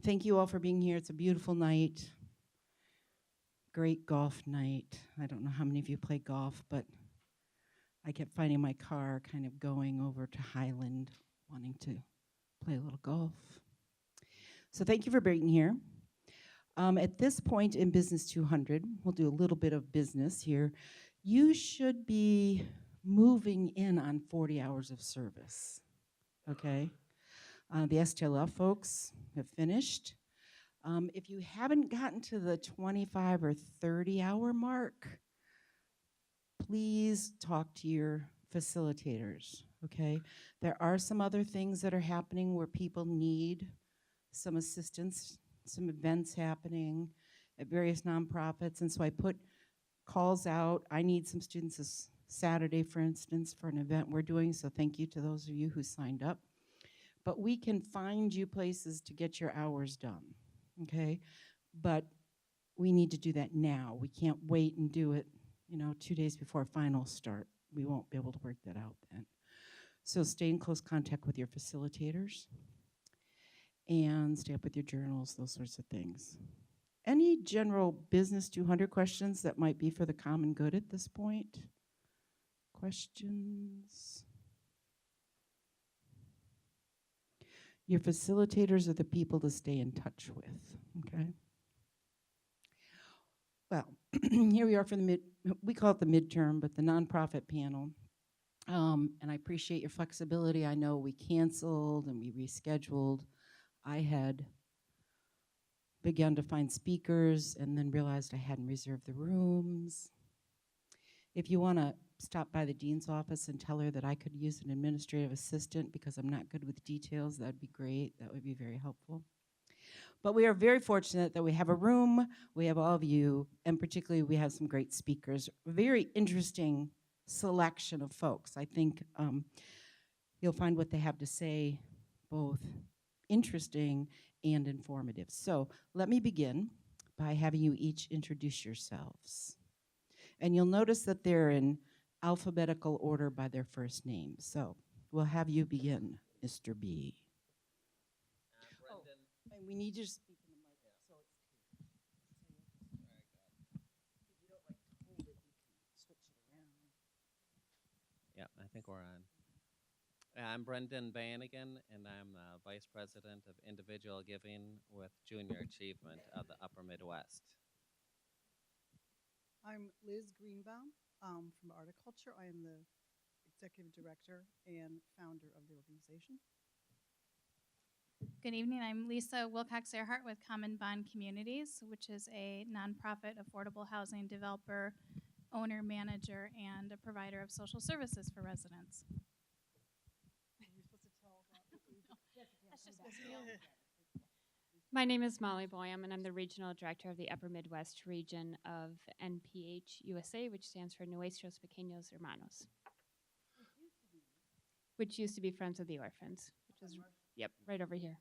Thank you all for being here. It's a beautiful night, great golf night. I don't know how many of you play golf, but I kept finding my car kind of going over to Highland, wanting to play a little golf. So thank you for being here. At this point in Business 200, we'll do a little bit of business here. You should be moving in on 40 hours of service, okay? The STLF folks have finished. If you haven't gotten to the 25 or 30 hour mark, please talk to your facilitators, okay? There are some other things that are happening where people need some assistance, some events happening at various nonprofits, and so I put calls out. I need some students this Saturday, for instance, for an event we're doing, so thank you to those of you who signed up. But we can find you places to get your hours done, okay? But we need to do that now. We can't wait and do it, 2 days before finals start. We won't be able to work that out then. So stay in close contact with your facilitators and stay up with your journals, those sorts of things. Any general Business 200 questions that might be for the common good at this point? Questions? Your facilitators are the people to stay in touch with, okay? Well, here we are for we call it the midterm, but the nonprofit panel. And I appreciate your flexibility. I know we canceled and we rescheduled. I had begun to find speakers and then realized I hadn't reserved the rooms. If you want to stop by the dean's office and tell her that I could use an administrative assistant because I'm not good with details, that'd be great. That would be very helpful. But we are very fortunate that we have a room, we have all of you, and particularly we have some great speakers. Very interesting selection of folks. I think you'll find what they have to say both interesting and informative. So let me begin by having you each introduce yourselves. And you'll notice that they're in alphabetical order by their first name. So we'll have you begin, Mr. B. And we need you to speak in the mic so it's clear. If you don't like to hold it, you can switch it around. Yeah, I think we're on. I'm Brendan Bannigan, and I'm the Vice President of Individual Giving with Junior Achievement of the Upper Midwest. I'm Liz Greenbaum from Articulture. I am the Executive Director and founder of the organization. Good evening. I'm Lisa Wilcox Earhart with Common Bond Communities, which is a nonprofit affordable housing developer, owner, manager, and a provider of social services for residents. You're supposed to tell about what we do. That's just me. My name is Molly Boyum, and I'm the Regional Director of the Upper Midwest region of NPH USA, which stands for Nuestros Pequeños Hermanos, which used to be Friends of the Orphans, which is, yep, right over here.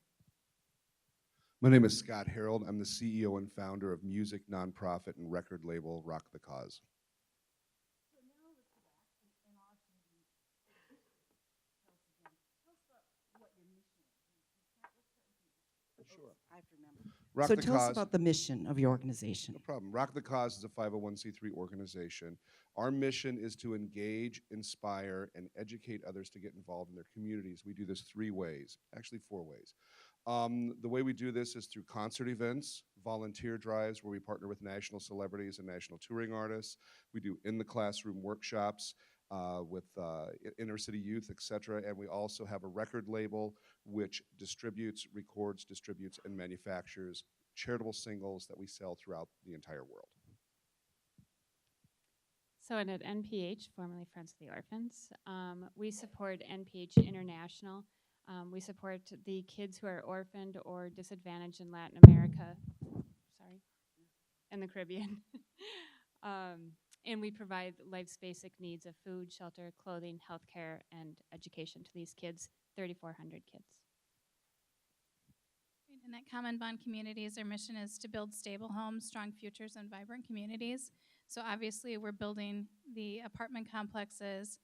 My name is Scott Harold. I'm the CEO and founder of music nonprofit and record label Rock the Cause. So now let's go back and also tell us about what your mission is. Sure. I have to remember. Rock So the tell us Cause. about the mission of your organization. No problem. Rock the Cause is a 501c3 organization. Our mission is to engage, inspire, and educate others to get involved in their communities. We do this 3 ways, actually 4 ways. The way we do this is through concert events, volunteer drives where we partner with national celebrities and national touring artists. We do in-the-classroom workshops with inner-city youth, et cetera. And we also have a record label which distributes, records, distributes, and manufactures charitable singles that we sell throughout the entire world. So and at NPH, formerly Friends of the Orphans, we support NPH International. We support the kids who are orphaned or disadvantaged in Latin America, and the Caribbean. And we provide life's basic needs of food, shelter, clothing, healthcare, and education to these kids, 3,400 kids. And at Common Bond Communities, our mission is to build stable homes, strong futures, and vibrant communities. So obviously, we're building the apartment complexes.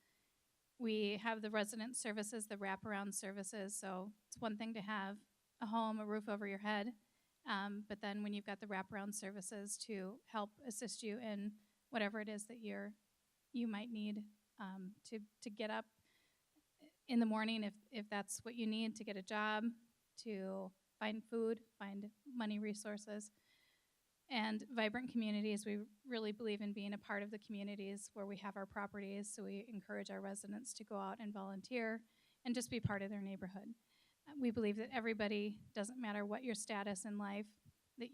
We have the resident services, the wraparound services. So it's one thing to have a home, a roof over your head, But then when you've got the wraparound services to help assist you in whatever it is that you might need to get up in the morning, if that's what you need to get a job, to find food, find money resources. And vibrant communities, we really believe in being a part of the communities where we have our properties, so we encourage our residents to go out and volunteer and just be part of their neighborhood. We believe that everybody, doesn't matter what your status in life, that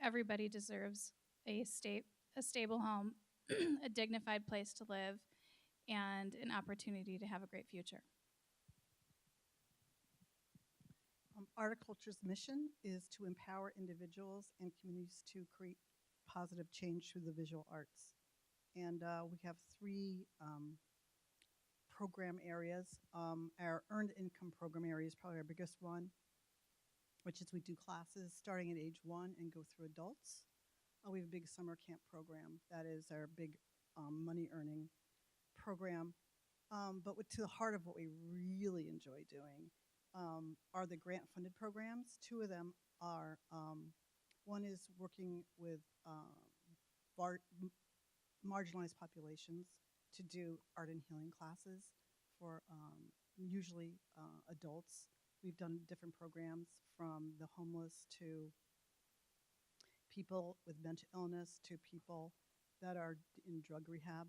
everybody deserves a stable home, a dignified place to live, and an opportunity to have a great future. Articulture's mission is to empower individuals and communities to create positive change through the visual arts. And we have three program areas. Our earned income program area is probably our biggest one, which is we do classes starting at age 1 and go through adults. We have a big summer camp program. That is our big money earning program. But to the heart of what we really enjoy doing are the grant funded programs. Two of them are, one is working with marginalized populations to do art and healing classes for usually adults. We've done different programs from the homeless to people with mental illness to people that are in drug rehab.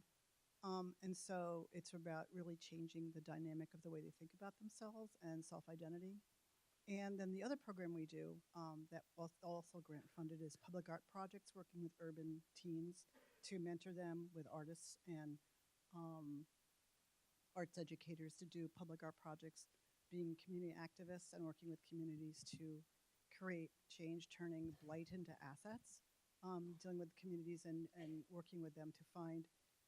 And so it's about really changing the dynamic of the way they think about themselves and self-identity. And then the other program we do that was also grant funded is public art projects, working with urban teens to mentor them with artists and arts educators to do public art projects, being community activists and working with communities to create change, turning blight into assets, dealing with communities and working with them to find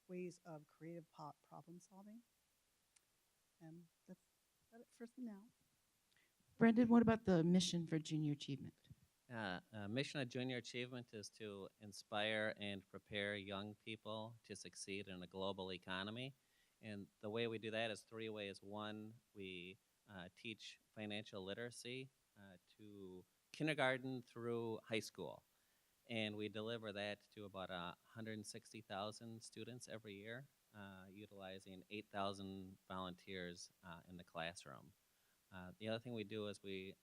ways of creative problem solving. And that's about it for now. Brendan, what about the mission for junior achievement? Mission of Junior Achievement is to inspire and prepare young people to succeed in a global economy. And the way we do that is three ways. One, we teach financial literacy to kindergarten through high school. And we deliver that to about 160,000 students every year, utilizing 8,000 volunteers in the classroom. The other thing we do is we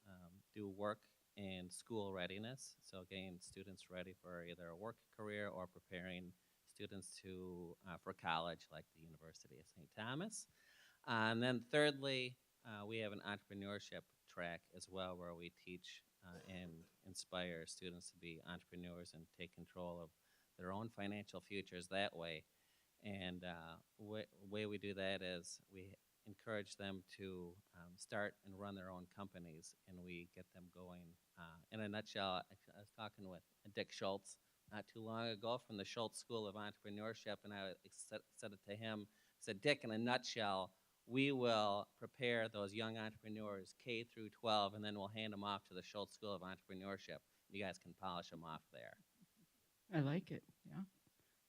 do work and school readiness, so getting students ready for either a work career or preparing students for college, like the University of St. Thomas. And then thirdly, we have an entrepreneurship track as well, where we teach and inspire students to be entrepreneurs and take control of their own financial futures that way. And way we do that is we encourage them to start and run their own companies, and we get them going. In a nutshell, I was talking with Dick Schultz not too long ago from the Schultz School of Entrepreneurship, and I said it to him. I said, Dick, in a nutshell, we will prepare those young entrepreneurs K through 12, and then we'll hand them off to the Schultz School of Entrepreneurship. You guys can polish them off there. I like it, yeah.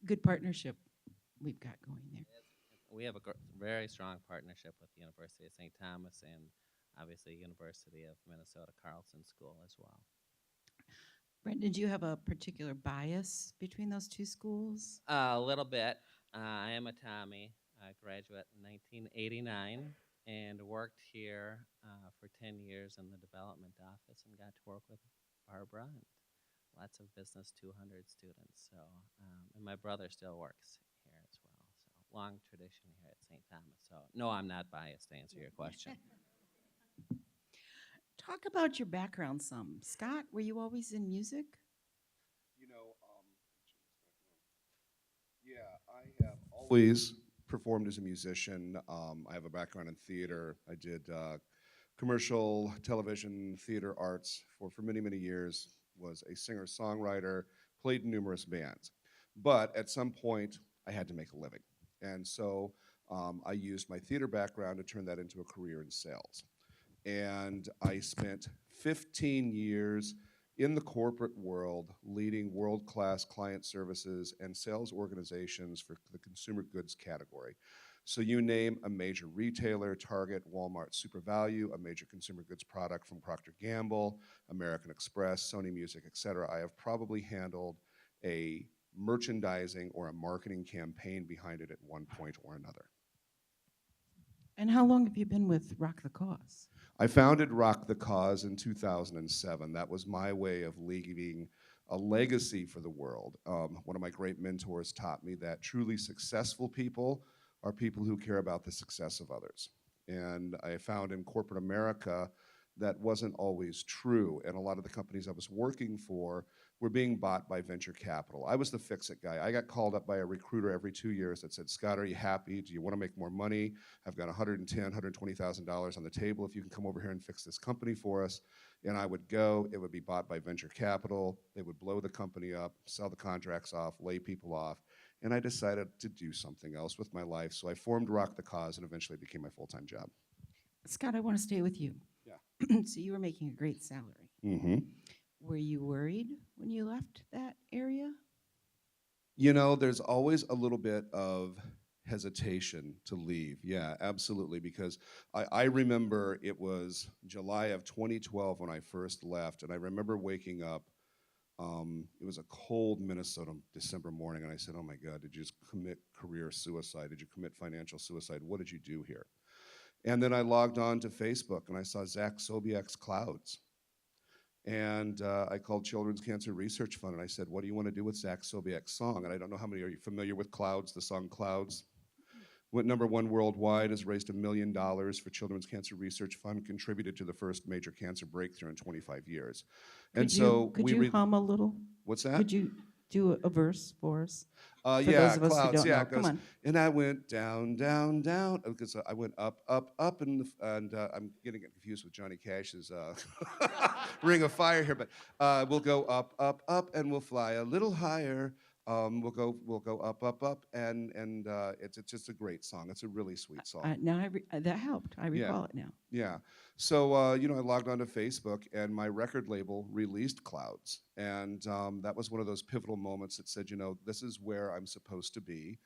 Good partnership we've got going there. We have a very strong partnership with the University of St. Thomas and obviously University of Minnesota Carlson School as well. Brendan, do you have a particular bias between those two schools? A little bit. I am a Tommy. I graduated in 1989 and worked here for 10 years in the development office and got to work with Barbara and lots of Business 200 students. So, and my brother still works here as well. So long tradition here at St. Thomas. So no, I'm not biased, to answer your question. Talk about your background some. Scott, were you always in music? You know, I have always performed as a musician. I have a background in theater. I did commercial, television, theater arts for many, many years, was a singer-songwriter, played in numerous bands. But at some point, I had to make a living. And so I used my theater background to turn that into a career in sales. And I spent 15 years in the corporate world leading world-class client services and sales organizations for the consumer goods category. So you name a major retailer, Target, Walmart, Super Value, a major consumer goods product from Procter & Gamble, American Express, Sony Music, et cetera. I have probably handled a merchandising or a marketing campaign behind it at one point or another. And how long have you been with Rock the Cause? I founded Rock the Cause in 2007. That was my way of leaving a legacy for the world. One of my great mentors taught me that truly successful people are people who care about the success of others. And I found in corporate America that wasn't always true. And a lot of the companies I was working for were being bought by venture capital. I was the fix-it guy. I got called up by a recruiter every 2 years that said, Scott, are you happy? Do you want to make more money? I've got $110,000, $120,000 on the table if you can come over here and fix this company for us. And I would go, it would be bought by venture capital. They would blow the company up, sell the contracts off, lay people off. And I decided to do something else with my life. So I formed Rock the Cause and eventually became my full-time job. Scott, I want to stay with you. Yeah. So you were making a great salary. Mm-hmm. Were you worried when you left that area? You know, there's always a little bit of hesitation to leave. Yeah, absolutely. Because I remember it was July of 2012 when I first left, and I remember waking up. It was a cold Minnesota December morning, and I said, oh my God, did you just commit career suicide? Did you commit financial suicide? What did you do here? And then I logged on to Facebook, and I saw Zach Sobiek's Clouds. And I called Children's Cancer Research Fund, and I said, what do you want to do with Zach Sobiek's song? And I don't know how many are you familiar with Clouds, the song Clouds? Went #1 worldwide, has raised $1 million for Children's Cancer Research Fund, contributed to the first major cancer breakthrough in 25 years. And so could we you hum a little? What's that? Could you do a verse for us? For Yeah, those of us who Clouds. don't Yeah, know. it Come goes, on. and I went down, down, down, because I went up, up, up, and I'm getting it confused with Johnny Cash's Ring of Fire here, but we'll go up, up, up, and we'll fly a little higher. We'll go up, up, up, and it's just a great song. It's a really sweet song. Now that helped. I recall it now. Yeah. So, you know, I logged onto Facebook, and my record label released Clouds. And that was one of those pivotal moments that said, you know, this is where I'm supposed to be.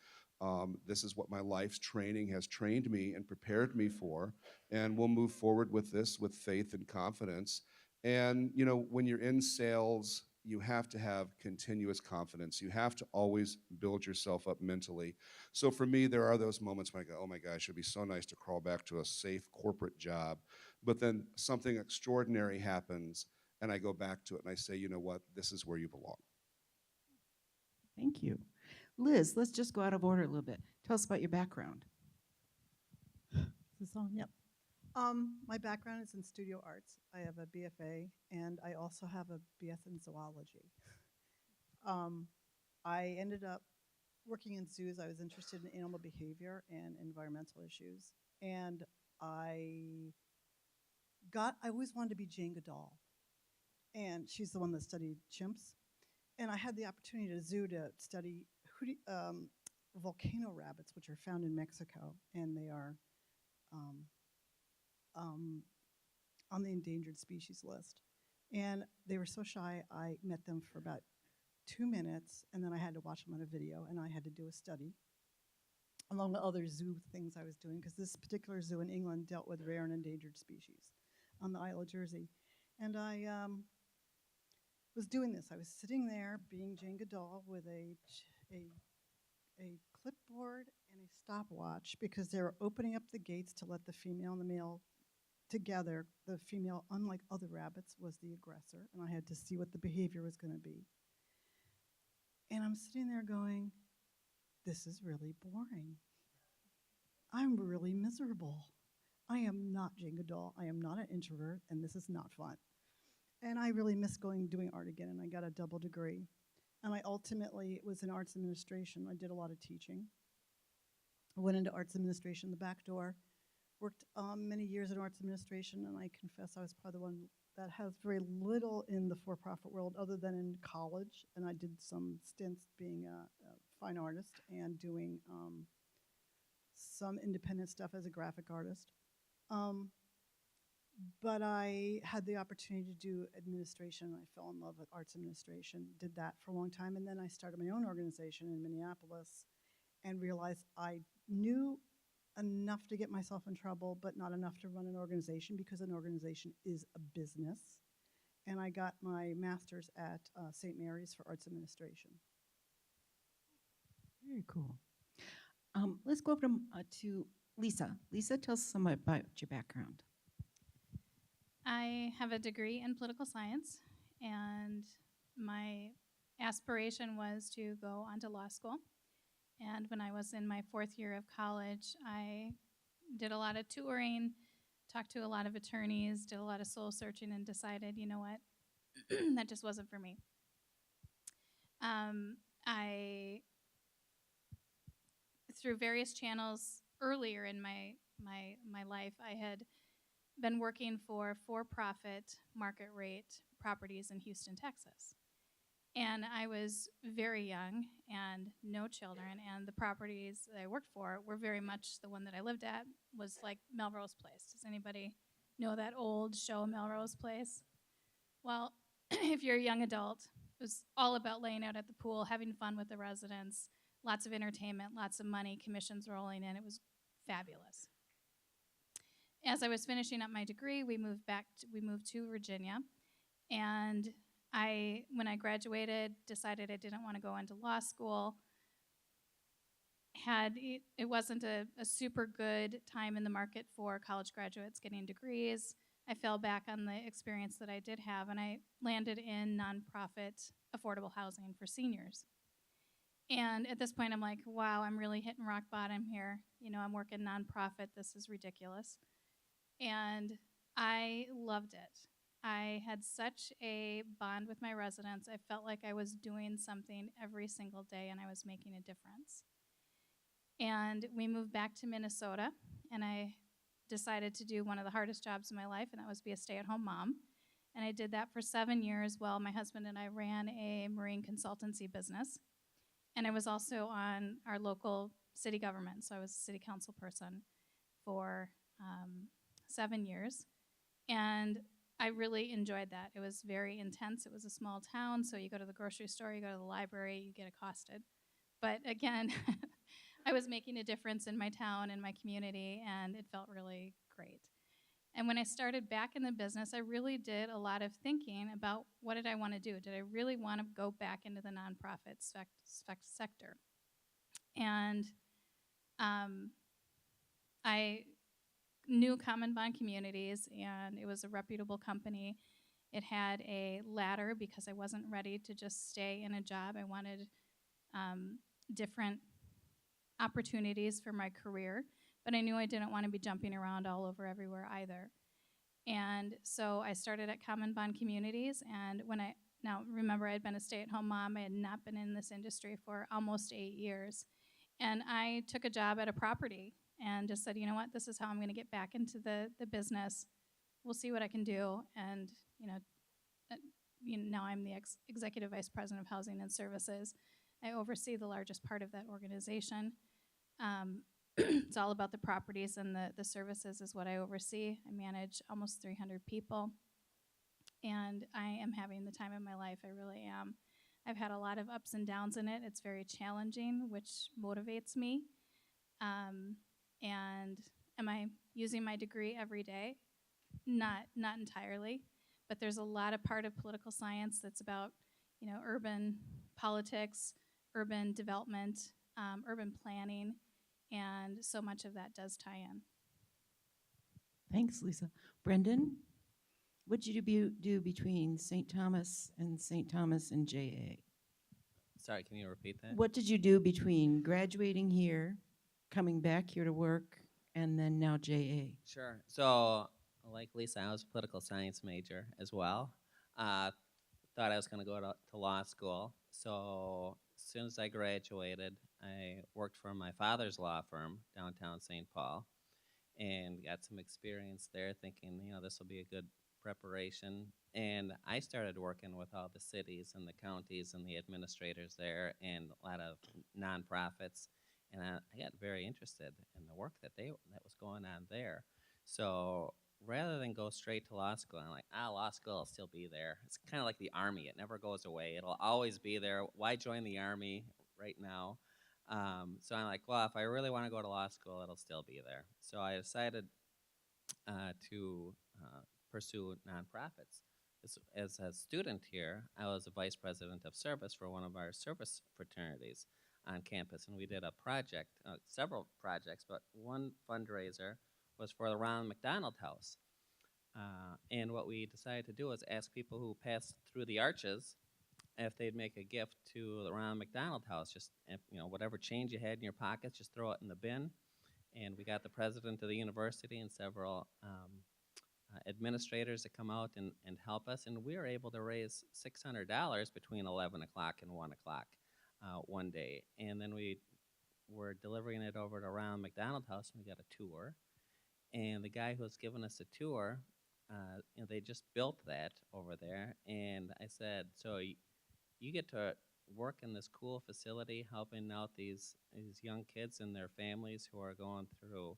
This is what my life's training has trained me and prepared me for. And we'll move forward with this with faith and confidence. And, you know, when you're in sales, you have to have continuous confidence. You have to always build yourself up mentally. So for me, there are those moments when I go, oh my gosh, it'd be so nice to crawl back to a safe corporate job. But then something extraordinary happens, and I go back to it, and I say, you know what, this is where you belong. Thank you. Liz, let's just go out of order a little bit. Tell us about your background. Is this on? Yep. My background is in studio arts. I have a BFA, and I also have a BS in zoology. I ended up working in zoos. I was interested in animal behavior and environmental issues, and I always wanted to be Jane Goodall, and she's the one that studied chimps. And I had the opportunity at a zoo to study volcano rabbits, which are found in Mexico, and they are on the endangered species list. And they were so shy, I met them for about 2 minutes, and then I had to watch them on a video, and I had to do a study, along with other zoo things I was doing, because this particular zoo in England dealt with rare and endangered species on the Isle of Jersey. And I was doing this. I was sitting there being Jane Goodall with a clipboard and a stopwatch, because they were opening up the gates to let the female and the male together. The female, unlike other rabbits, was the aggressor, and I had to see what the behavior was going to be. And I'm sitting there going, this is really boring. I'm really miserable. I am not Jane Goodall. I am not an introvert, and this is not fun. And I really miss doing art again, and I got a double degree. And I ultimately was in arts administration. I did a lot of teaching. I went into arts administration the back door, worked many years in arts administration, and I confess I was probably the one that has very little in the for-profit world other than in college. And I did some stints being a fine artist and doing some independent stuff as a graphic artist. But I had the opportunity to do administration. I fell in love with arts administration, did that for a long time, and then I started my own organization in Minneapolis and realized I knew enough to get myself in trouble, but not enough to run an organization because an organization is a business. And I got my master's at St. Mary's for Arts Administration. Very cool. Let's go over to Lisa. Lisa, tell us some about your background. I have a degree in political science, and my aspiration was to go on to law school. And when I was in my 4th year of college, I did a lot of touring, talked to a lot of attorneys, did a lot of soul searching, and decided, you know what, that just wasn't for me. I, through various channels earlier in my life, I had been working for-profit market rate properties in Houston, Texas. And I was very young and no children, and the properties that I worked for were very much the one that I lived at was like Melrose Place. Does anybody know that old show Melrose Place? Well, if you're a young adult, it was all about laying out at the pool, having fun with the residents, lots of entertainment, lots of money, commissions rolling in. It was fabulous. As I was finishing up my degree, we moved to Virginia, and when I graduated, decided I didn't want to go into law school. It wasn't a super good time in the market for college graduates getting degrees. I fell back on the experience that I did have, and I landed in nonprofit affordable housing for seniors. And at this point, I'm like, wow, I'm really hitting rock bottom here. You know, I'm working nonprofit. This is ridiculous. And I loved it. I had such a bond with my residents. I felt like I was doing something every single day and I was making a difference. And we moved back to Minnesota, and I decided to do one of the hardest jobs in my life, and that was be a stay-at-home mom. And I did that for 7 years while my husband and I ran a marine consultancy business. And I was also on our local city government, so I was a city council person for 7 years. And I really enjoyed that. It was very intense. It was a small town, so you go to the grocery store, you go to the library, you get accosted. But again, I was making a difference in my town and my community, and it felt really great. And when I started back in the business, I really did a lot of thinking about what did I want to do? Did I really want to go back into the nonprofit sector? And I knew Common Bond Communities, and it was a reputable company. It had a ladder because I wasn't ready to just stay in a job. I wanted different opportunities for my career, but I knew I didn't want to be jumping around all over everywhere either. And so I started at Common Bond Communities, and now remember, I had been a stay-at-home mom. I had not been in this industry for almost 8 years. And I took a job at a property and just said, you know what, this is how I'm going to get back into the business. We'll see what I can do. And, now I'm the Executive Vice President of Housing and Services. I oversee the largest part of that organization. It's all about the properties, and the services is what I oversee. I manage almost 300 people, and I am having the time of my life. I really am. I've had a lot of ups and downs in it. It's very challenging, which motivates me. And am I using my degree every day? Not entirely, but there's a lot of part of political science that's about, urban politics, urban development, urban planning, and so much of that does tie in. Thanks, Lisa. Brendan, what did you do between St. Thomas and JA? Sorry, can you repeat that? What did you do between graduating here, coming back here to work, and then now JA? Sure. So, like Lisa, I was a political science major as well. Thought I was going to go to law school. So, as soon as I graduated, I worked for my father's law firm downtown St. Paul and got some experience there, thinking, this will be a good preparation. And I started working with all the cities and the counties and the administrators there and a lot of nonprofits. And I got very interested in the work that was going on there. So rather than go straight to law school, I'm like, law school will still be there. It's kind of like the Army. It never goes away. It'll always be there. Why join the Army right now? So I'm like, well, if I really want to go to law school, it'll still be there. So I decided to pursue nonprofits. As a student here, I was a vice president of service for one of our service fraternities on campus, and we did a project, several projects, but one fundraiser was for the Ronald McDonald House. And what we decided to do was ask people who passed through the arches if they'd make a gift to the Ronald McDonald House. Just whatever change you had in your pockets, just throw it in the bin. And we got the president of the university and several administrators to come out and help us, and we were able to raise $600 between 11 o'clock and 1 o'clock one day. And then we were delivering it over to Ronald McDonald House, and we got a tour. And the guy who was giving us a tour, they just built that over there. And I said, so you get to work in this cool facility helping out these young kids and their families who are going through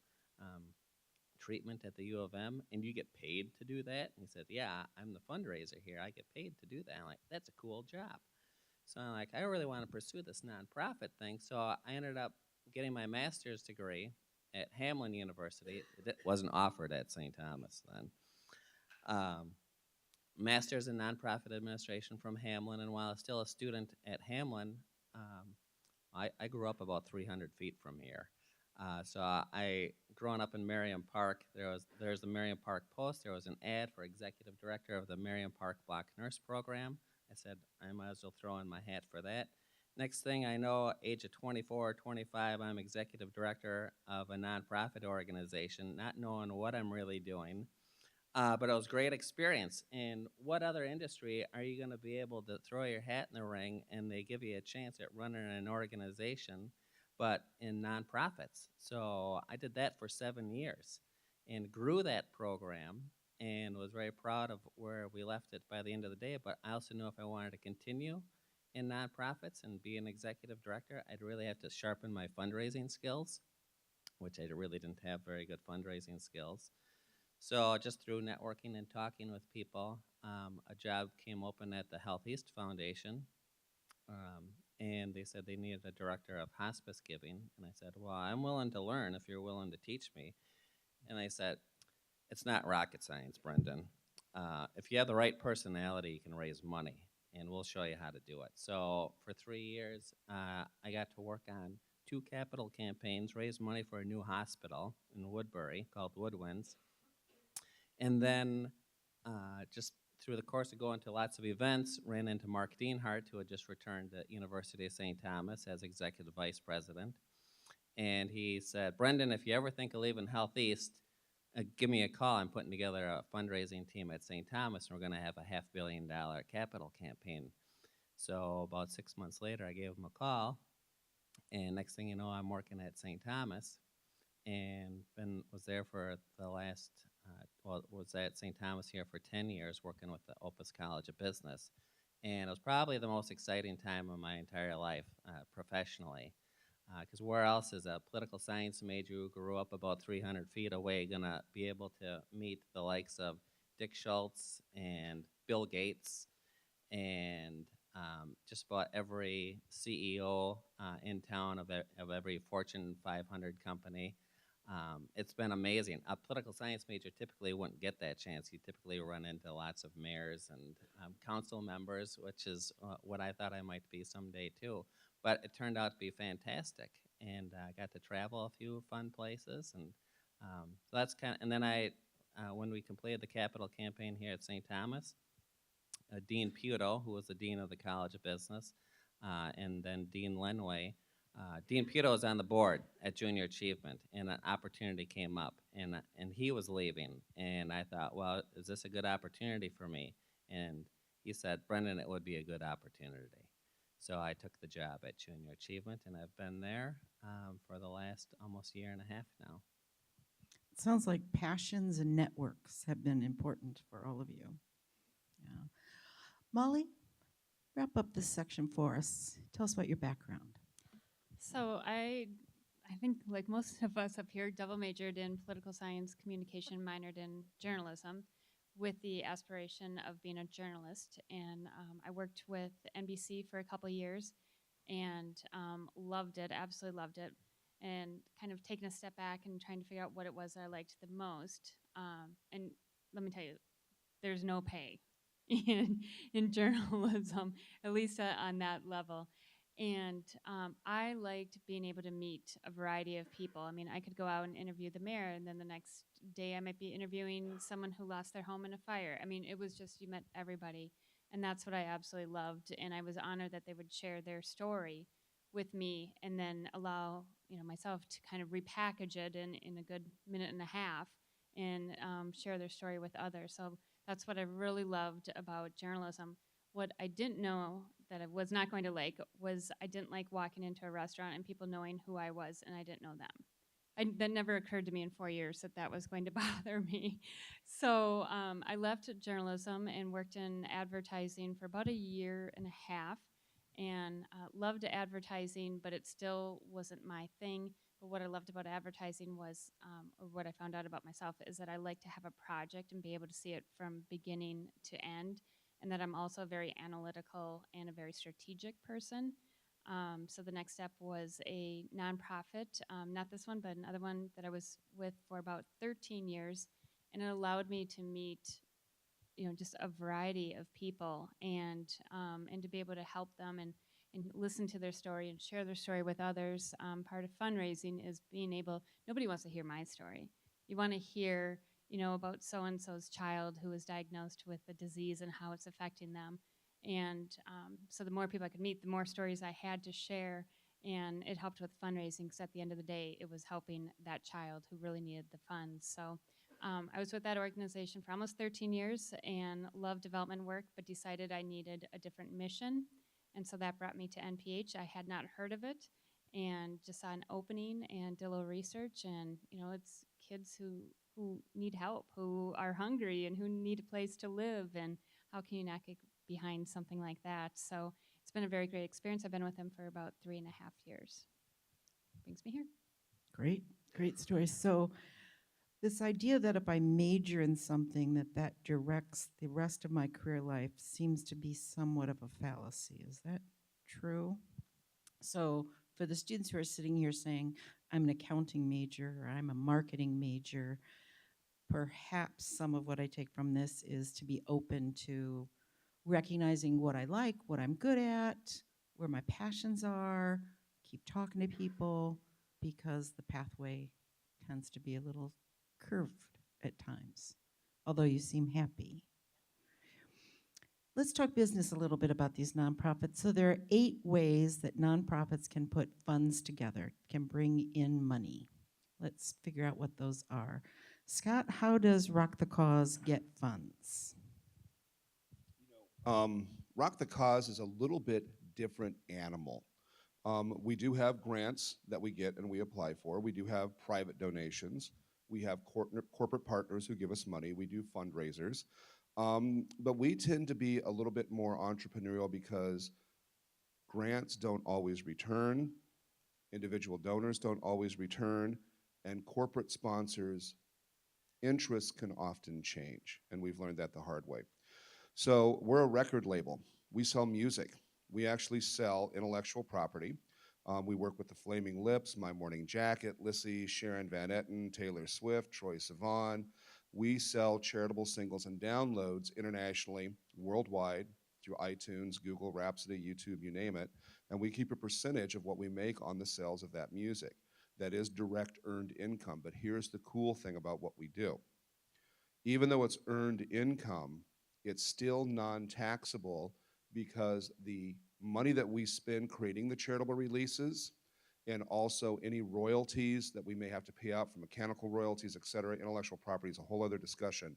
treatment at the U of M, and you get paid to do that? And he said, yeah, I'm the fundraiser here. I get paid to do that. I'm like, that's a cool job. So I'm like, I really want to pursue this nonprofit thing. So I ended up getting my master's degree at Hamlin University. It wasn't offered at St. Thomas then. Master's in Nonprofit Administration from Hamlin, and while I was still a student at Hamlin, I grew up about 300 feet from here. So growing up in Merriam Park, there's the Merriam Park Post. There was an ad for executive director of the Merriam Park Block Nurse Program. I said, I might as well throw in my hat for that. Next thing I know, age of 24 or 25, I'm executive director of a nonprofit organization, not knowing what I'm really doing. But it was a great experience. And what other industry are you going to be able to throw your hat in the ring and they give you a chance at running an organization, but in nonprofits? So I did that for 7 years and grew that program and was very proud of where we left it by the end of the day. But I also knew if I wanted to continue in nonprofits and be an executive director, I'd really have to sharpen my fundraising skills, which I really didn't have very good fundraising skills. So just through networking and talking with people, a job came open at the Health East Foundation, and they said they needed a director of hospice giving. And I said, well, I'm willing to learn if you're willing to teach me. And they said, it's not rocket science, Brendan. If you have the right personality, you can raise money, and we'll show you how to do it. So for 3 years, I got to work on 2 capital campaigns, raise money for a new hospital in Woodbury called Woodwinds. And then just through the course of going to lots of events, ran into Mark Dienhart, who had just returned to University of St. Thomas as executive vice president. And he said, Brendan, if you ever think of leaving Health East, give me a call. I'm putting together a fundraising team at St. Thomas, and we're going to have a $500 million capital campaign. So about 6 months later, I gave him a call. And next thing you know, I'm working at St. Thomas and was there for the last was at St. Thomas here for 10 years working with the Opus College of Business. And it was probably the most exciting time of my entire life professionally. Because where else is a political science major who grew up about 300 feet away going to be able to meet the likes of Dick Schultz and Bill Gates and just about every CEO in town of every Fortune 500 company? It's been amazing. A political science major typically wouldn't get that chance. You typically run into lots of mayors and council members, which is what I thought I might be someday too. But it turned out to be fantastic, and I got to travel a few fun places, and so that's kind of. And then when we completed the capital campaign here at St. Thomas, Dean Puto, who was the dean of the College of Business, and then Dean Lenway. Dean Puto was on the board at Junior Achievement, and an opportunity came up, and he was leaving, and I thought, well, is this a good opportunity for me? And he said, Brendan, it would be a good opportunity. So I took the job at Junior Achievement, and I've been there for the last almost year and a half now. It sounds like passions and networks have been important for all of you. Yeah. Molly, wrap up this section for us. Tell us about your background. So I think like most of us up here, double majored in political science, communication, minored in journalism, with the aspiration of being a journalist. And I worked with NBC for a couple years, and loved it, absolutely loved it. And kind of taking a step back and trying to figure out what it was that I liked the most. And let me tell you, there's no pay in journalism, at least on that level. And I liked being able to meet a variety of people. I mean, I could go out and interview the mayor, and then the next day I might be interviewing someone who lost their home in a fire. I mean, it was just, you met everybody. And that's what I absolutely loved. And I was honored that they would share their story with me and then allow, myself to kind of repackage it in a good minute and a half and share their story with others. So that's what I really loved about journalism. What I didn't know that I was not going to like was I didn't like walking into a restaurant and people knowing who I was and I didn't know them. That never occurred to me in 4 years that was going to bother me. So I left journalism and worked in advertising for about a year and a half and loved advertising, but it still wasn't my thing. But what I loved about advertising was, or what I found out about myself, is that I like to have a project and be able to see it from beginning to end, and that I'm also very analytical and a very strategic person. So the next step was a nonprofit, not this one, but another one that I was with for about 13 years, and it allowed me to meet, just a variety of people and to be able to help them and listen to their story and share their story with others. Part of fundraising is being able. Nobody wants to hear my story. You want to hear, about so and so's child who was diagnosed with a disease and how it's affecting them. And so the more people I could meet, the more stories I had to share. And it helped with fundraising because at the end of the day, it was helping that child who really needed the funds. So I was with that organization for almost 13 years and loved development work, but decided I needed a different mission. And so that brought me to NPH. I had not heard of it and just saw an opening and did a little research. And, it's kids who need help, who are hungry and who need a place to live. And how can you not get behind something like that? So it's been a very great experience. I've been with them for about 3.5 years. Brings me here. Great, great story. So this idea that if I major in something, that directs the rest of my career life seems to be somewhat of a fallacy. Is that true? So for the students who are sitting here saying, I'm an accounting major or I'm a marketing major, perhaps some of what I take from this is to be open to recognizing what I like, what I'm good at, where my passions are, keep talking to people, because the pathway tends to be a little curved at times, although you seem happy. Let's talk business a little bit about these nonprofits. So there are 8 ways that nonprofits can put funds together, can bring in money. Let's figure out what those are. Scott, how does Rock the Cause get funds? Rock the Cause is a little bit different animal. We do have grants that we get and we apply for. We do have private donations. We have corporate partners who give us money. We do fundraisers. But we tend to be a little bit more entrepreneurial because grants don't always return, individual donors don't always return, and corporate sponsors' interests can often change. And we've learned that the hard way. So we're a record label. We sell music. We actually sell intellectual property. We work with the Flaming Lips, My Morning Jacket, Lissy, Sharon Van Etten, Taylor Swift, Troye Sivan. We sell charitable singles and downloads internationally, worldwide, through iTunes, Google, Rhapsody, YouTube, you name it. And we keep a percentage of what we make on the sales of that music. That is direct earned income. But here's the cool thing about what we do. Even though it's earned income, it's still non-taxable because the money that we spend creating the charitable releases and also any royalties that we may have to pay out for mechanical royalties, et cetera, intellectual property is a whole other discussion,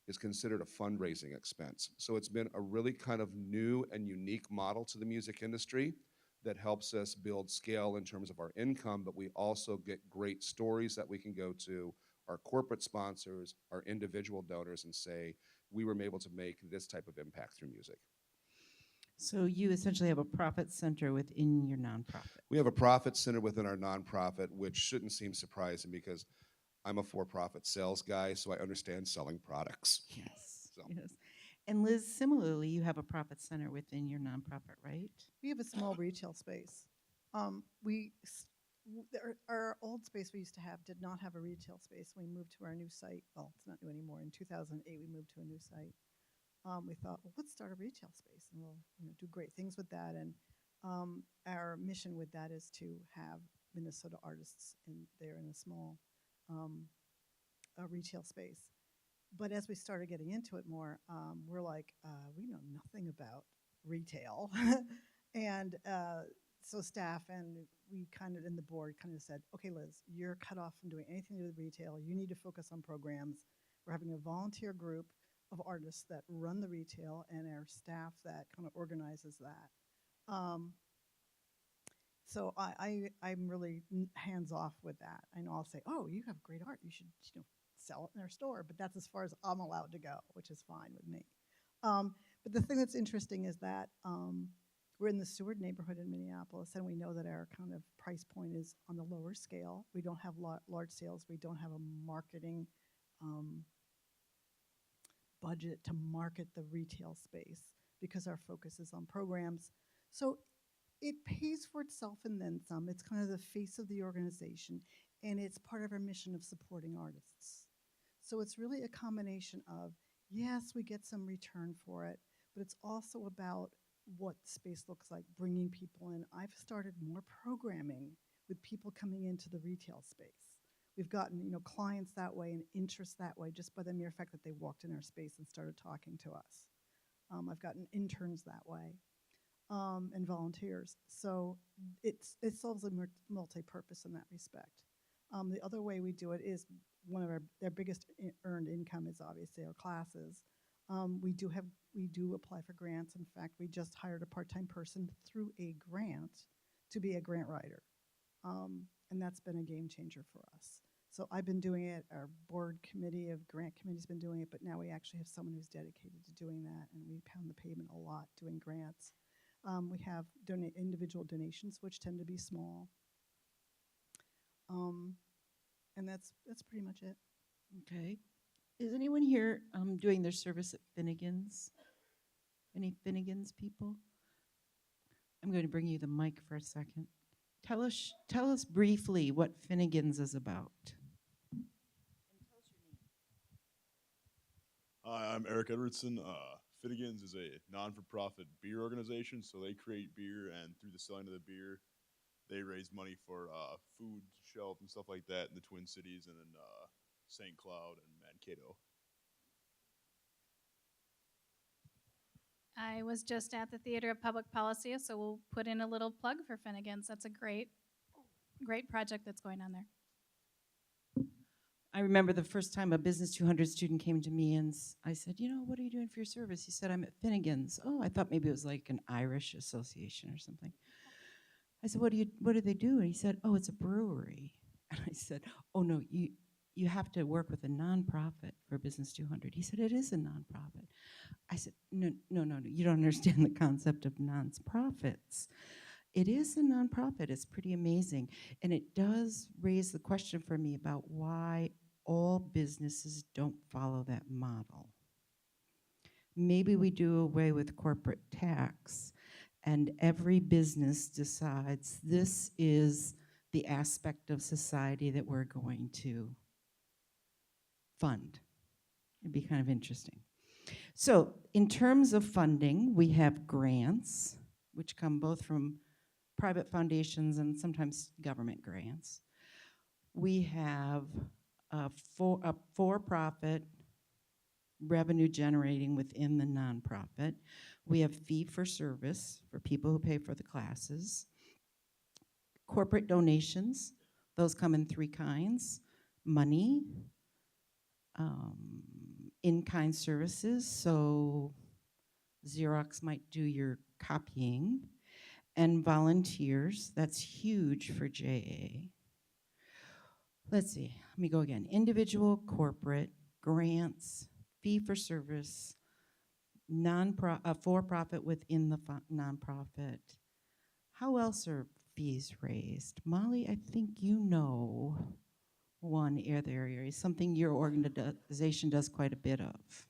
is considered a fundraising expense. So it's been a really kind of new and unique model to the music industry that helps us build scale in terms of our income, but we also get great stories that we can go to our corporate sponsors, our individual donors, and say, we were able to make this type of impact through music. So you essentially have a profit center within your nonprofit. We have a profit center within our nonprofit, which shouldn't seem surprising because I'm a for-profit sales guy, so I understand selling products. Yes, So. yes. And Liz, similarly, you have a profit center within your nonprofit, right? We have a small retail space. Our old space we used to have did not have a retail space. We moved to our new site. Well, it's not new anymore. In 2008, we moved to a new site. We thought, well, let's start a retail space, and we'll do great things with that. And our mission with that is to have Minnesota artists there in a small retail space. But as we started getting into it more, we're like, we know nothing about retail. And so staff and we kind of, in the board, kind of said, okay, Liz, you're cut off from doing anything to do with retail. You need to focus on programs. We're having a volunteer group of artists that run the retail and our staff that kind of organizes that. So I'm really hands off with that. I know I'll say, oh, you have great art. You should sell it in our store. But that's as far as I'm allowed to go, which is fine with me. But the thing that's interesting is that we're in the Seward neighborhood in Minneapolis, and we know that our kind of price point is on the lower scale. We don't have large sales. We don't have a marketing budget to market the retail space because our focus is on programs. So it pays for itself and then some. It's kind of the face of the organization, and it's part of our mission of supporting artists. So it's really a combination of, yes, we get some return for it, but it's also about what the space looks like, bringing people in. I've started more programming with people coming into the retail space. We've gotten clients that way and interest that way just by the mere fact that they walked in our space and started talking to us. I've gotten interns that way and volunteers. So it solves a multi-purpose in that respect. The other way we do it is their biggest earned income is obviously our classes. We do apply for grants. In fact, we just hired a part-time person through a grant to be a grant writer. And that's been a game changer for us. So I've been doing it, our board committee of grant committee's been doing it, but now we actually have someone who's dedicated to doing that, and we pound the pavement a lot doing grants. We have individual donations, which tend to be small. And that's pretty much it. Okay. Is anyone here doing their service at Finnegan's? Any Finnegan's people? I'm going to bring you the mic for a second. Tell us briefly what Finnegan's is about. Hi, I'm Eric Edwardson. Finnegan's is a non-for-profit beer organization, so they create beer, and through the selling of the beer, they raise money for food shelves and stuff like that in the Twin Cities and in St. Cloud and Mankato. I was just at the Theater of Public Policy, so we'll put in a little plug for Finnegan's. That's a great project that's going on there. I remember the first time a Business 200 student came to me and I said, what are you doing for your service? He said, I'm at Finnegan's. Oh, I thought maybe it was like an Irish association or something. I said, what do they do? And he said, oh, it's a brewery. And I said, oh, no, you have to work with a nonprofit for Business 200. He said, it is a nonprofit. I said, no, you don't understand the concept of nonprofits. It is a nonprofit. It's pretty amazing. And it does raise the question for me about why all businesses don't follow that model. Maybe we do away with corporate tax and every business decides this is the aspect of society that we're going to fund. It'd be kind of interesting. So in terms of funding, we have grants, which come both from private foundations and sometimes government grants. We have a for-profit revenue generating within the nonprofit. We have fee for service for people who pay for the classes. Corporate donations, those come in three kinds: money, in-kind services, so Xerox might do your copying, and volunteers. That's huge for JA. Let's see, let me go again. Individual, corporate, grants, fee for service, for-profit within the nonprofit. How else are fees raised? Molly, I think you know one other area, something your organization does quite a bit of.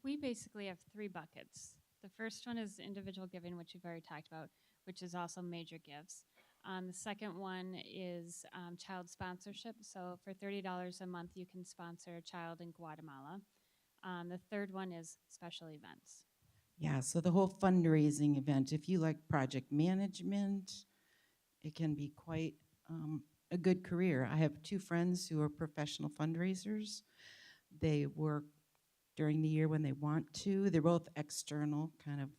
We basically have three buckets. The first one is individual giving, which we've already talked about, which is also major gifts. The second one is child sponsorship. So for $30 a month, you can sponsor a child in Guatemala. The third one is special events. Yeah, so the whole fundraising event, if you like project management, it can be quite a good career. I have two friends who are professional fundraisers. They work during the year when they want to. They're both external, kind of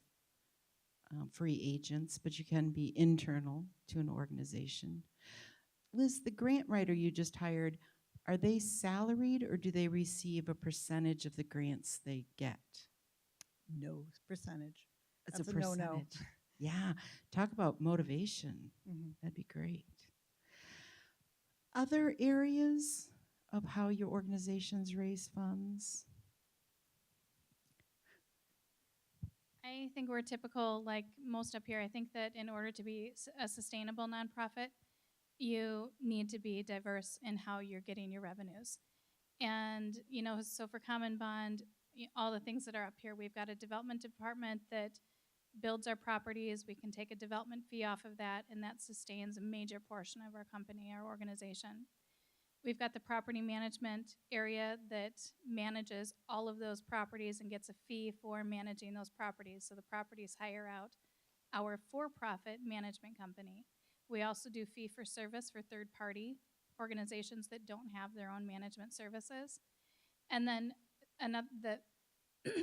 free agents, but you can be internal to an organization. Liz, the grant writer you just hired, are they salaried or do they receive a percentage of the grants they get? No percentage. It's That's a a no-no. percentage. Yeah, talk about motivation. Mhm. That'd be great. Other areas of how your organizations raise funds? I think we're typical, like most up here. I think that in order to be a sustainable nonprofit, you need to be diverse in how you're getting your revenues. And, you know, so for Common Bond, all the things that are up here, we've got a development department that builds our properties. We can take a development fee off of that, and that sustains a major portion of our company, our organization. We've got the property management area that manages all of those properties and gets a fee for managing those properties. So the properties hire out our for-profit management company. We also do fee for service for third-party organizations that don't have their own management services. And then the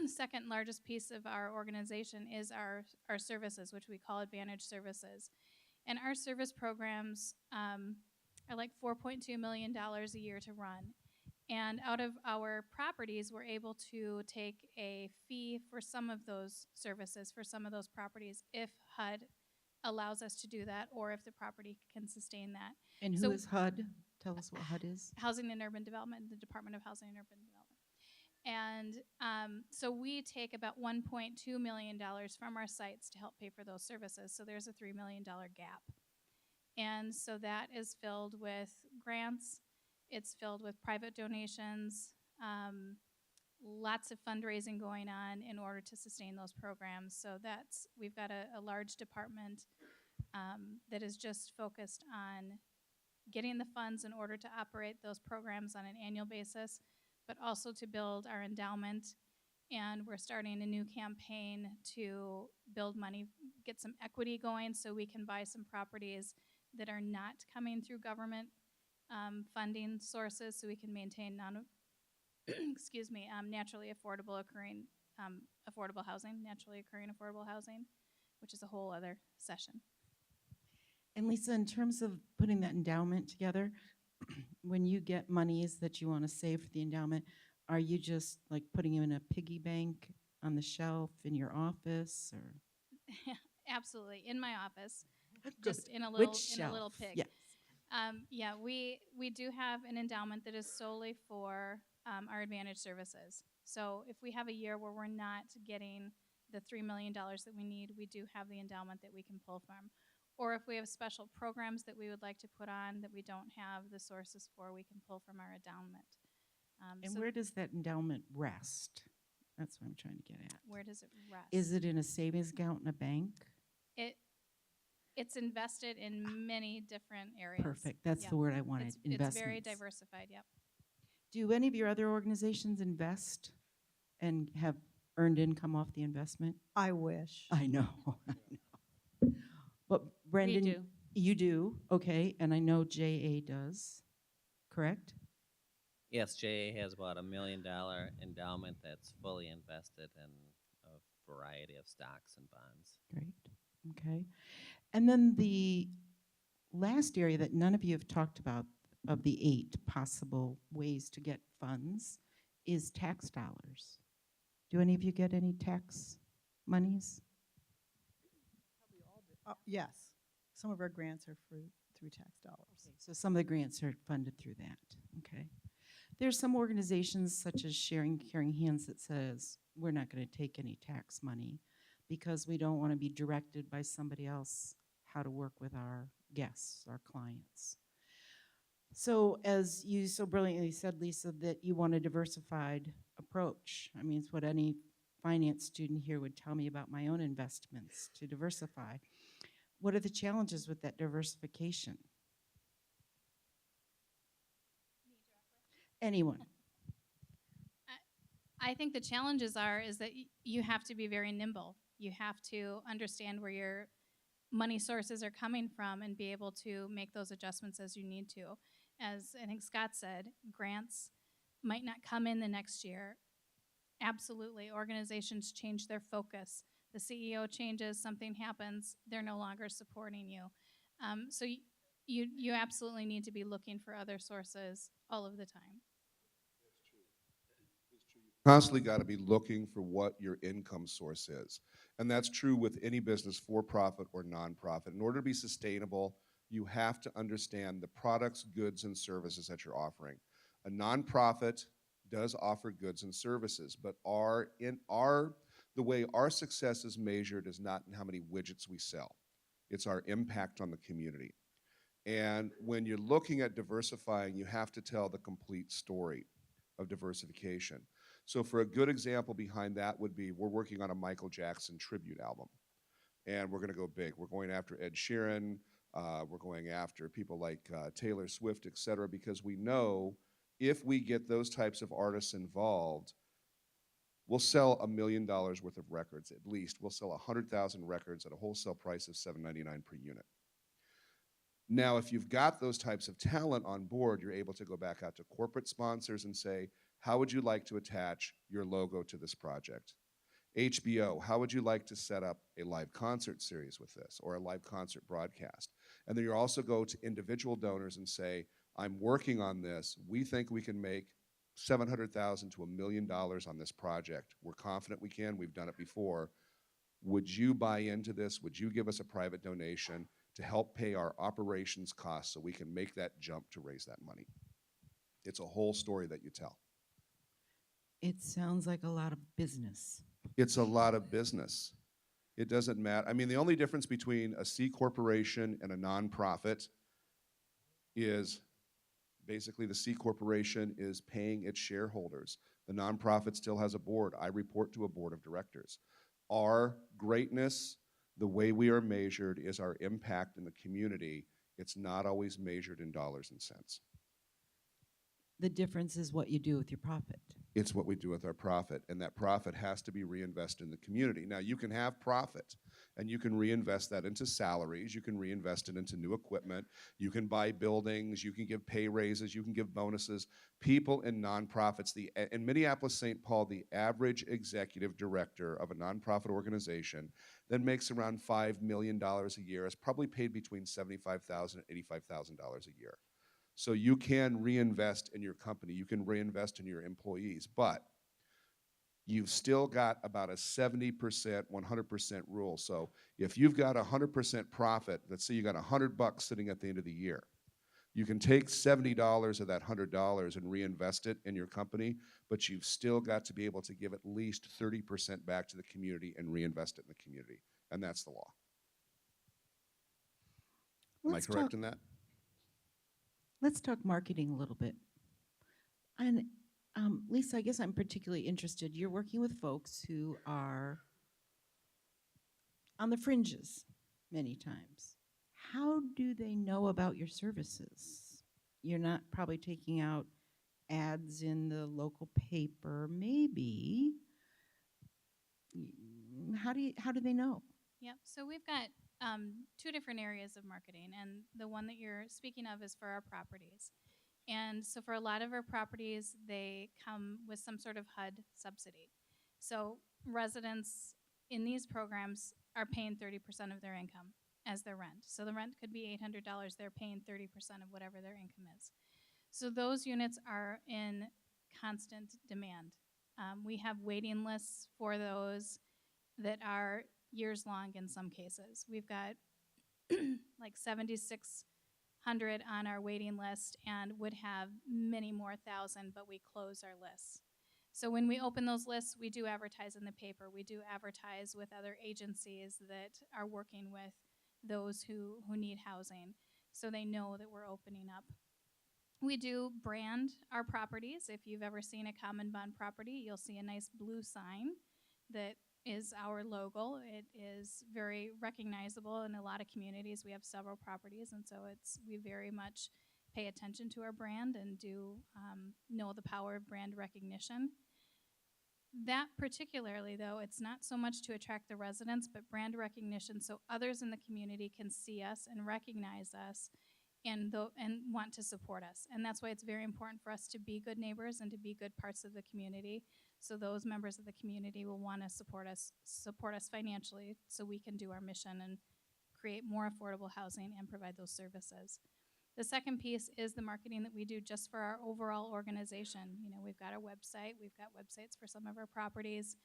second largest piece of our organization is our services, which we call Advantage Services. And our service programs are like $4.2 million a year to run. And out of our properties, we're able to take a fee for some of those services, for some of those properties, if HUD allows us to do that, or if the property can sustain that. And who So- is HUD? Tell us what HUD is. Housing and Urban Development, the Department of Housing and Urban Development. And so we take about $1.2 million from our sites to help pay for those services. So there's a $3 million gap. And so that is filled with grants, it's filled with private donations, lots of fundraising going on in order to sustain those programs. So we've got a large department that is just focused on getting the funds in order to operate those programs on an annual basis, but also to build our endowment. And we're starting a new campaign to build money, get some equity going so we can buy some properties that are not coming through government funding sources, so we can maintain naturally affordable occurring affordable housing, naturally occurring affordable housing, which is a whole other session. And Lisa, in terms of putting that endowment together, when you get monies that you want to save for the endowment, are you just like putting them in a piggy bank on the shelf in your office, or? Absolutely, in my office, Good. just in a little Which in a little shelf? pig. Yes. We do have an endowment that is solely for our Advantage Services. So if we have a year where we're not getting the $3 million that we need, we do have the endowment that we can pull from. Or if we have special programs that we would like to put on that we don't have the sources for, we can pull from our endowment. And So where does that endowment rest? That's what I'm trying to get at. where does it rest? Is it in a savings account in a bank? It's invested in many different areas. Perfect. That's Yeah. the word I wanted. It's very Investments. diversified, yep. Do any of your other organizations invest and have earned income off the investment? I wish. I know. I know. But Brendan, We do. you do, okay, and I know JA does, correct? Yes, JA has about $1 million endowment that's fully invested in a variety of stocks and bonds. Great, okay. And then the last area that none of you have talked about of the 8 possible ways to get funds is tax dollars. Do any of you get any tax monies? Yes. Some of our grants are through tax dollars. So some of the grants are funded through that, okay. There's some organizations such as Sharing Caring Hands that says, we're not gonna take any tax money because we don't wanna be directed by somebody else how to work with our guests, our clients. So as you so brilliantly said, Lisa, that you want a diversified approach. I mean, it's what any finance student here would tell me about my own investments to diversify. What are the challenges with that diversification? Anyone? I think the challenges is that you have to be very nimble. You have to understand where your money sources are coming from and be able to make those adjustments as you need to. As I think Scott said, grants might not come in the next year. Absolutely. Organizations change their focus. The CEO changes, something happens, they're no longer supporting you. So you absolutely need to be looking for other sources all of the time. Constantly got to be looking for what your income source is. And that's true with any business, for profit or nonprofit. In order to be sustainable, you have to understand the products, goods, and services that you're offering. A nonprofit does offer goods and services, but the way our success is measured is not in how many widgets we sell. It's our impact on the community. And when you're looking at diversifying, you have to tell the complete story of diversification. So for a good example behind that would be, we're working on a Michael Jackson tribute album. And we're going to go big. We're going after Ed Sheeran. We're going after people like Taylor Swift, et cetera, because we know if we get those types of artists involved, we'll sell $1 million worth of records at least. We'll sell 100,000 records at a wholesale price of $7.99 per unit. Now, if you've got those types of talent on board, you're able to go back out to corporate sponsors and say, how would you like to attach your logo to this project? HBO, how would you like to set up a live concert series with this, or a live concert broadcast? And then you also go to individual donors and say, I'm working on this. We think we can make $700,000 to $1 million on this project. We're confident we can. We've done it before. Would you buy into this? Would you give us a private donation to help pay our operations costs so we can make that jump to raise that money? It's a whole story that you tell. It sounds like a lot of business. It's a lot of business. It doesn't matter. I mean, the only difference between a C corporation and a nonprofit is basically the C corporation is paying its shareholders. The nonprofit still has a board. I report to a board of directors. Our greatness, the way we are measured, is our impact in the community. It's not always measured in dollars and cents. The difference is what you do with your profit. It's what we do with our profit, and that profit has to be reinvested in the community. Now, you can have profit, and you can reinvest that into salaries, you can reinvest it into new equipment, you can buy buildings, you can give pay raises, you can give bonuses. People in nonprofits, in Minneapolis-St. Paul, the average executive director of a nonprofit organization that makes around $5 million a year is probably paid between $75,000 and $85,000 a year. So you can reinvest in your company, you can reinvest in your employees, but you've still got about a 70%, 100% rule. So if you've got 100% profit, let's say you got $100 sitting at the end of the year, you can take $70 of that $100 and reinvest it in your company, but you've still got to be able to give at least 30% back to the community and reinvest it in the community. And that's the law. Am I correct in that? Let's talk marketing a little bit. And Lisa, I guess I'm particularly interested. You're working with folks who are on the fringes many times. How do they know about your services? You're not probably taking out ads in the local paper, maybe. How do they know? Yep. So we've got two different areas of marketing, and the one that you're speaking of is for our properties. And so for a lot of our properties, they come with some sort of HUD subsidy. So residents in these programs are paying 30% of their income as their rent. So the rent could be $800. They're paying 30% of whatever their income is. So those units are in constant demand. We have waiting lists for those that are years long in some cases. We've got like 7,600 on our waiting list and would have many more thousand, but we close our lists. So when we open those lists, we do advertise in the paper. We do advertise with other agencies that are working with those who need housing, so they know that we're opening up. We do brand our properties. If you've ever seen a Common Bond property, you'll see a nice blue sign that is our logo. It is very recognizable in a lot of communities. We have several properties, and so we very much pay attention to our brand and do know the power of brand recognition. That particularly, though, it's not so much to attract the residents, but brand recognition so others in the community can see us and recognize us and want to support us. And that's why it's very important for us to be good neighbors and to be good parts of the community. So those members of the community will want to support us financially so we can do our mission and create more affordable housing and provide those services. The second piece is the marketing that we do just for our overall organization. You know, we've got our website, we've got websites for some of our properties,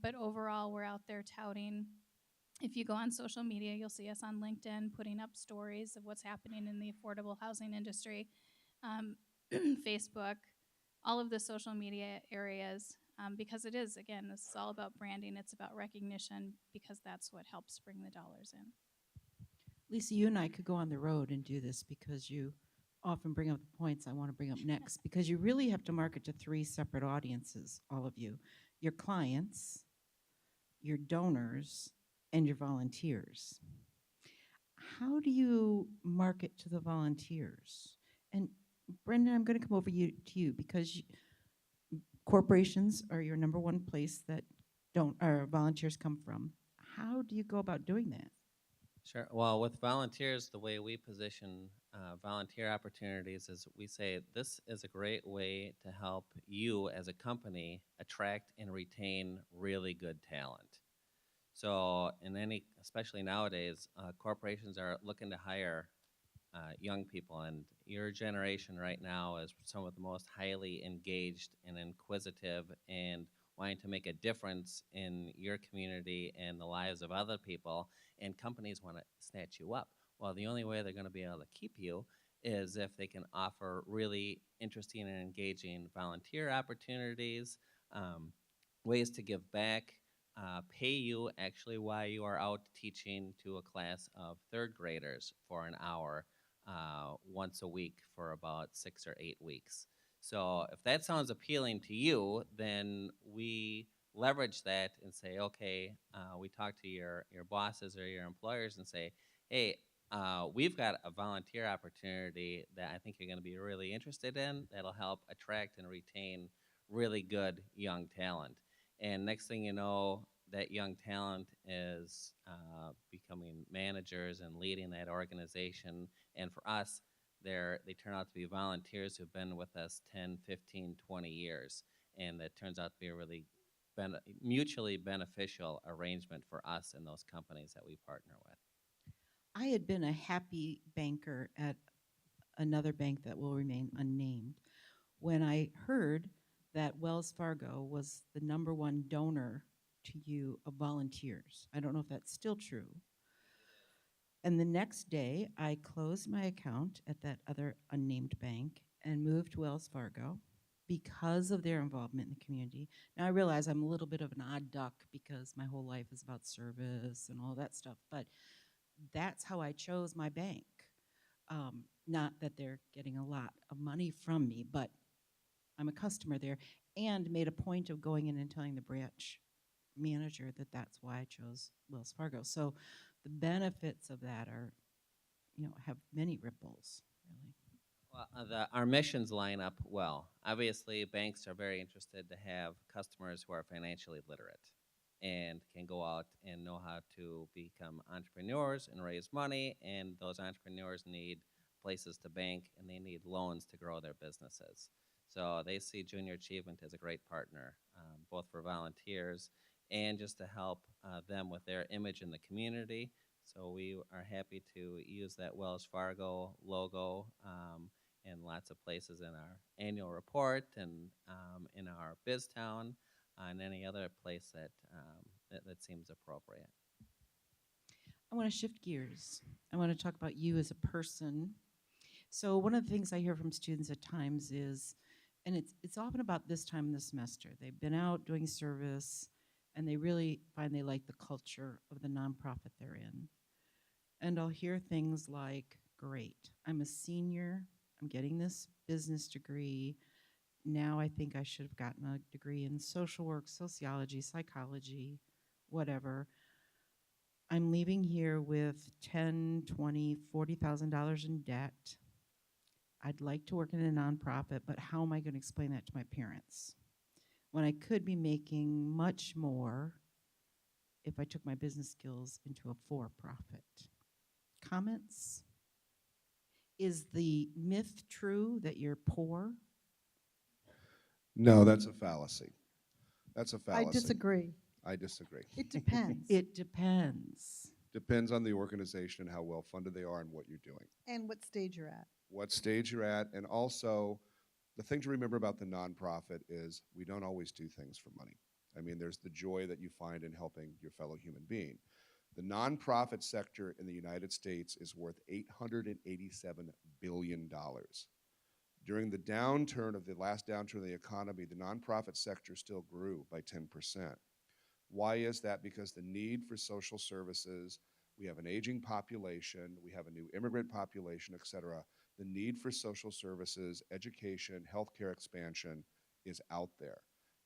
but overall we're out there touting. If you go on social media, you'll see us on LinkedIn putting up stories of what's happening in the affordable housing industry, Facebook, all of the social media areas, because it is, again, this is all about branding. It's about recognition because that's what helps bring the dollars in. Lisa, you and I could go on the road and do this because you often bring up the points I want to bring up next, because you really have to market to three separate audiences, all of you. Your clients, your donors, and your volunteers. How do you market to the volunteers? And Brendan, I'm going to come over to you because corporations are your number one place that volunteers come from. How do you go about doing that? Sure. Well, with volunteers, the way we position volunteer opportunities is we say this is a great way to help you as a company attract and retain really good talent. So especially nowadays, corporations are looking to hire young people, and your generation right now is some of the most highly engaged and inquisitive and wanting to make a difference in your community and the lives of other people, and companies want to snatch you up. Well, the only way they're going to be able to keep you is if they can offer really interesting and engaging volunteer opportunities, ways to give back, pay you actually while you are out teaching to a class of third graders for an hour once a week for about 6 or 8 weeks. So if that sounds appealing to you, then we leverage that and say, okay, we talk to your bosses or your employers and say, hey, we've got a volunteer opportunity that I think you're going to be really interested in that'll help attract and retain really good young talent. And next thing you know, that young talent is becoming managers and leading that organization. And for us, they turn out to be volunteers who've been with us 10, 15, 20 years. And that turns out to be a really mutually beneficial arrangement for us and those companies that we partner with. I had been a happy banker at another bank that will remain unnamed when I heard that Wells Fargo was the number one donor to you of volunteers. I don't know if that's still true. And the next day, I closed my account at that other unnamed bank and moved to Wells Fargo because of their involvement in the community. Now, I realize I'm a little bit of an odd duck because my whole life is about service and all that stuff, but that's how I chose my bank. Not that they're getting a lot of money from me, but I'm a customer there, and made a point of going in and telling the branch manager that that's why I chose Wells Fargo. So the benefits of that are, have many ripples, really. Well, our missions line up well. Obviously, banks are very interested to have customers who are financially literate and can go out and know how to become entrepreneurs and raise money, and those entrepreneurs need places to bank, and they need loans to grow their businesses. So they see Junior Achievement as a great partner, both for volunteers and just to help them with their image in the community. So we are happy to use that Wells Fargo logo in lots of places in our annual report and in our BizTown and any other place that seems appropriate. I want to shift gears. I want to talk about you as a person. So one of the things I hear from students at times is, and it's often about this time in the semester, they've been out doing service and they really find they like the culture of the nonprofit they're in. And I'll hear things like, great, I'm a senior, I'm getting this business degree, now I think I should have gotten a degree in social work, sociology, psychology, whatever. I'm leaving here with 10, 20, $40,000 in debt. I'd like to work in a nonprofit, but how am I going to explain that to my parents? When I could be making much more if I took my business skills into a for-profit. Comments? Is the myth true that you're poor? No, that's a fallacy. That's a I fallacy. disagree. I disagree. It depends. It depends. Depends on the organization and how well funded they are and what you're doing. And what stage you're at. What stage you're at, and also the thing to remember about the nonprofit is we don't always do things for money. I mean, there's the joy that you find in helping your fellow human being. The nonprofit sector in the United States is worth $887 billion. During the downturn of the last downturn of the economy, the nonprofit sector still grew by 10%. Why is that? Because the need for social services, we have an aging population, we have a new immigrant population, et cetera. The need for social services, education, healthcare expansion is out there.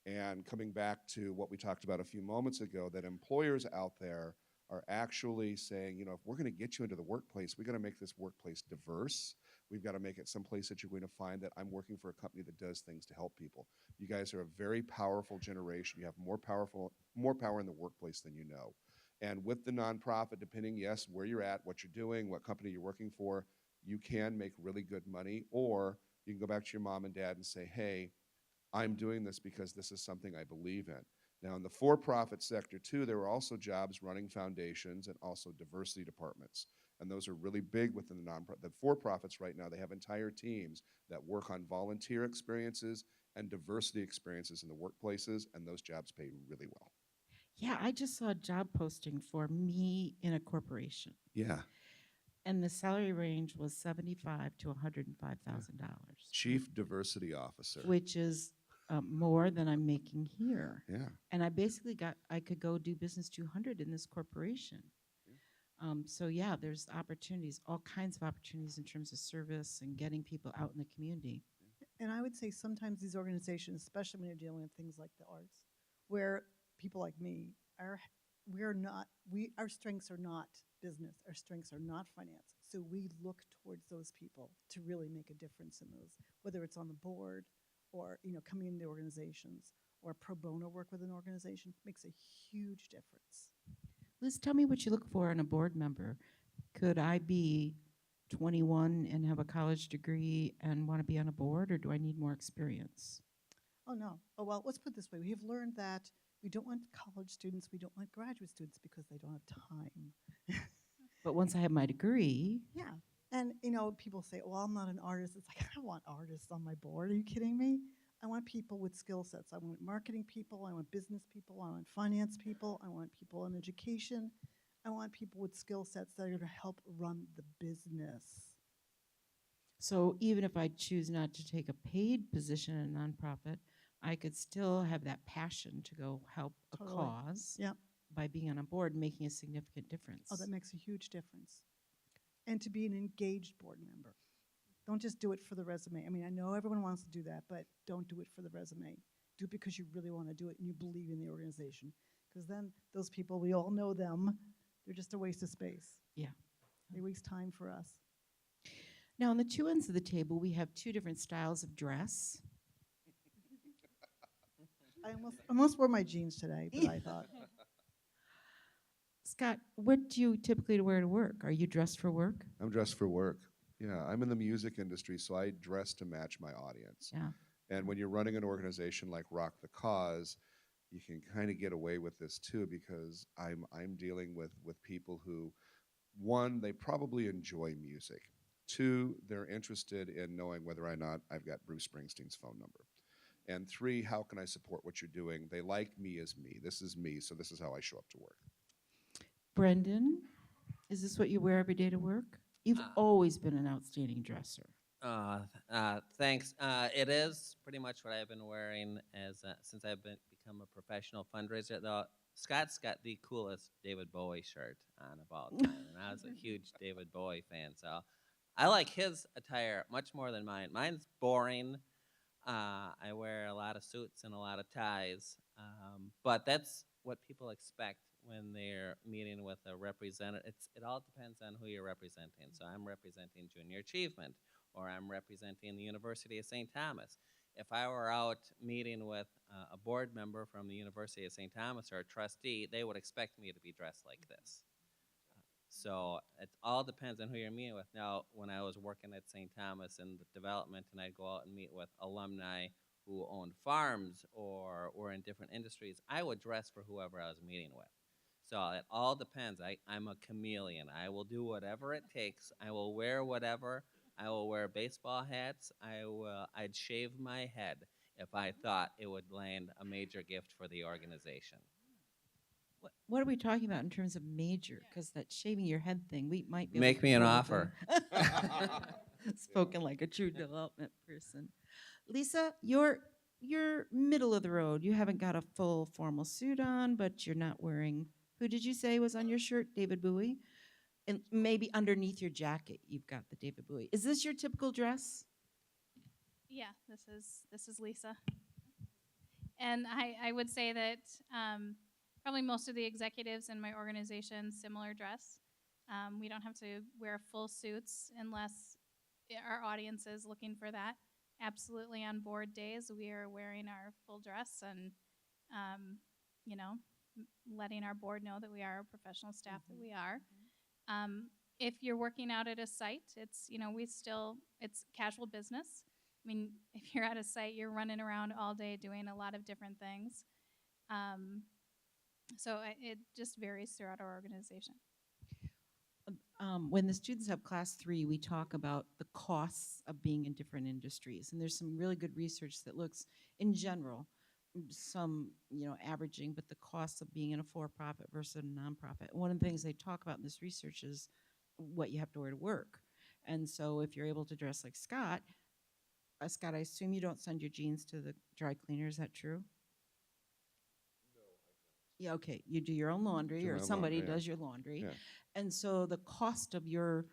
And coming back to what we talked about a few moments ago, that employers out there are actually saying, you know, if we're going to get you into the workplace, we got to make this workplace diverse. We've got to make it someplace that you're going to find that I'm working for a company that does things to help people. You guys are a very powerful generation. You have more power in the workplace than you know. And with the nonprofit, depending, yes, where you're at, what you're doing, what company you're working for, you can make really good money, or you can go back to your mom and dad and say, hey, I'm doing this because this is something I believe in. Now, in the for-profit sector, too, there are also jobs running foundations and also diversity departments. And those are really big within the nonprofit. The for-profits right now, they have entire teams that work on volunteer experiences and diversity experiences in the workplaces, and those jobs pay really well. Yeah, I just saw a job posting for me in a corporation, Yeah. and the salary range was $75,000 to $105,000, Chief Diversity Officer. which is more than I'm making here. Yeah. And I basically I could go do business 200 in this corporation. So yeah, there's opportunities, all kinds of opportunities in terms of service and getting people out in the community. And I would say sometimes these organizations, especially when you're dealing with things like the arts, where people like me our strengths are not business, our strengths are not finance. So we look towards those people to really make a difference in those, whether it's on the board or coming into organizations or pro bono work with an organization makes a huge difference. Liz, tell me what you look for in a board member. Could I be 21 and have a college degree and want to be on a board, or do I need more experience? Oh, no. Oh, well, let's put it this way. We have learned that we don't want college students, we don't want graduate students because they don't have time. But once I have my degree, Yeah. And, people say, well, I'm not an artist. It's like, I don't want artists on my board. Are you kidding me? I want people with skill sets. I want marketing people. I want business people. I want finance people. I want people in education. I want people with skill sets that are going to help run the business. so even if I choose not to take a paid position in a nonprofit, I could still have that passion to go help a Totally. cause Yep. by being on a board, making a significant difference. Oh, that makes a huge difference. And to be an engaged board member. Don't just do it for the resume. I mean, I know everyone wants to do that, but don't do it for the resume. Do it because you really want to do it and you believe in the organization. Because then those people, we all know them, they're just a waste of space. Yeah. They waste time for us. Now, on the two ends of the table, we have two different styles of dress. I almost wore my jeans today, but I thought, Scott, what do you typically wear to work? Are you dressed for work? I'm dressed for work. Yeah, I'm in the music industry, so I dress to match my audience. Yeah. And when you're running an organization like Rock the Cause, you can kind of get away with this too, because I'm dealing with people who, one, they probably enjoy music. Two, they're interested in knowing whether or not I've got Bruce Springsteen's phone number. And three, how can I support what you're doing? They like me as me. This is me, so this is how I show up to work. Brendan, is this what you wear every day to work? You've always been an outstanding dresser. Thanks. It is pretty much what I've been wearing since I've become a professional fundraiser. Though Scott's got the coolest David Bowie shirt on of all time, and I was a huge David Bowie fan, so I like his attire much more than mine. Mine's boring. I wear a lot of suits and a lot of ties, but that's what people expect when they're meeting with a representative. It all depends on who you're representing. So I'm representing Junior Achievement, or I'm representing the University of St. Thomas. If I were out meeting with a board member from the University of St. Thomas or a trustee, they would expect me to be dressed like this. So it all depends on who you're meeting with. Now, when I was working at St. Thomas in the development, and I'd go out and meet with alumni who owned farms or were in different industries, I would dress for whoever I was meeting with. So it all depends. I'm a chameleon. I will do whatever it takes. I will wear whatever. I will wear baseball hats. I'd shave my head if I thought it would land a major gift for the organization. What are we talking about in terms of major? Because that shaving your head thing, we might be able Make to me an pull offer. Spoken like a true development person. Lisa, you're middle of the road. You haven't got a full formal suit on, but you're not wearing. Who did you say was on your shirt? David Bowie, and maybe underneath your jacket you've got the David Bowie. Is this your typical dress? Yeah, this is Lisa. And I would say that probably most of the executives in my organization similar dress. We don't have to wear full suits unless our audience is looking for that. Absolutely on board days, we are wearing our full dress and, you know, letting our board know that we are a professional staff that we are. If you're working out at a site, it's, you know, it's casual business. I mean, if you're at a site, you're running around all day doing a lot of different things. So it just varies throughout our organization. When the students have class 3, we talk about the costs of being in different industries. And there's some really good research that looks, in general, some, averaging, but the costs of being in a for-profit versus a nonprofit. One of the things they talk about in this research is what you have to wear to work. And so if you're able to dress like Scott, I assume you don't send your jeans to the dry cleaner. Is that true? Yeah, okay. You do your own laundry, Do my or own somebody laundry, yeah. does your laundry. Yeah. And so the cost of your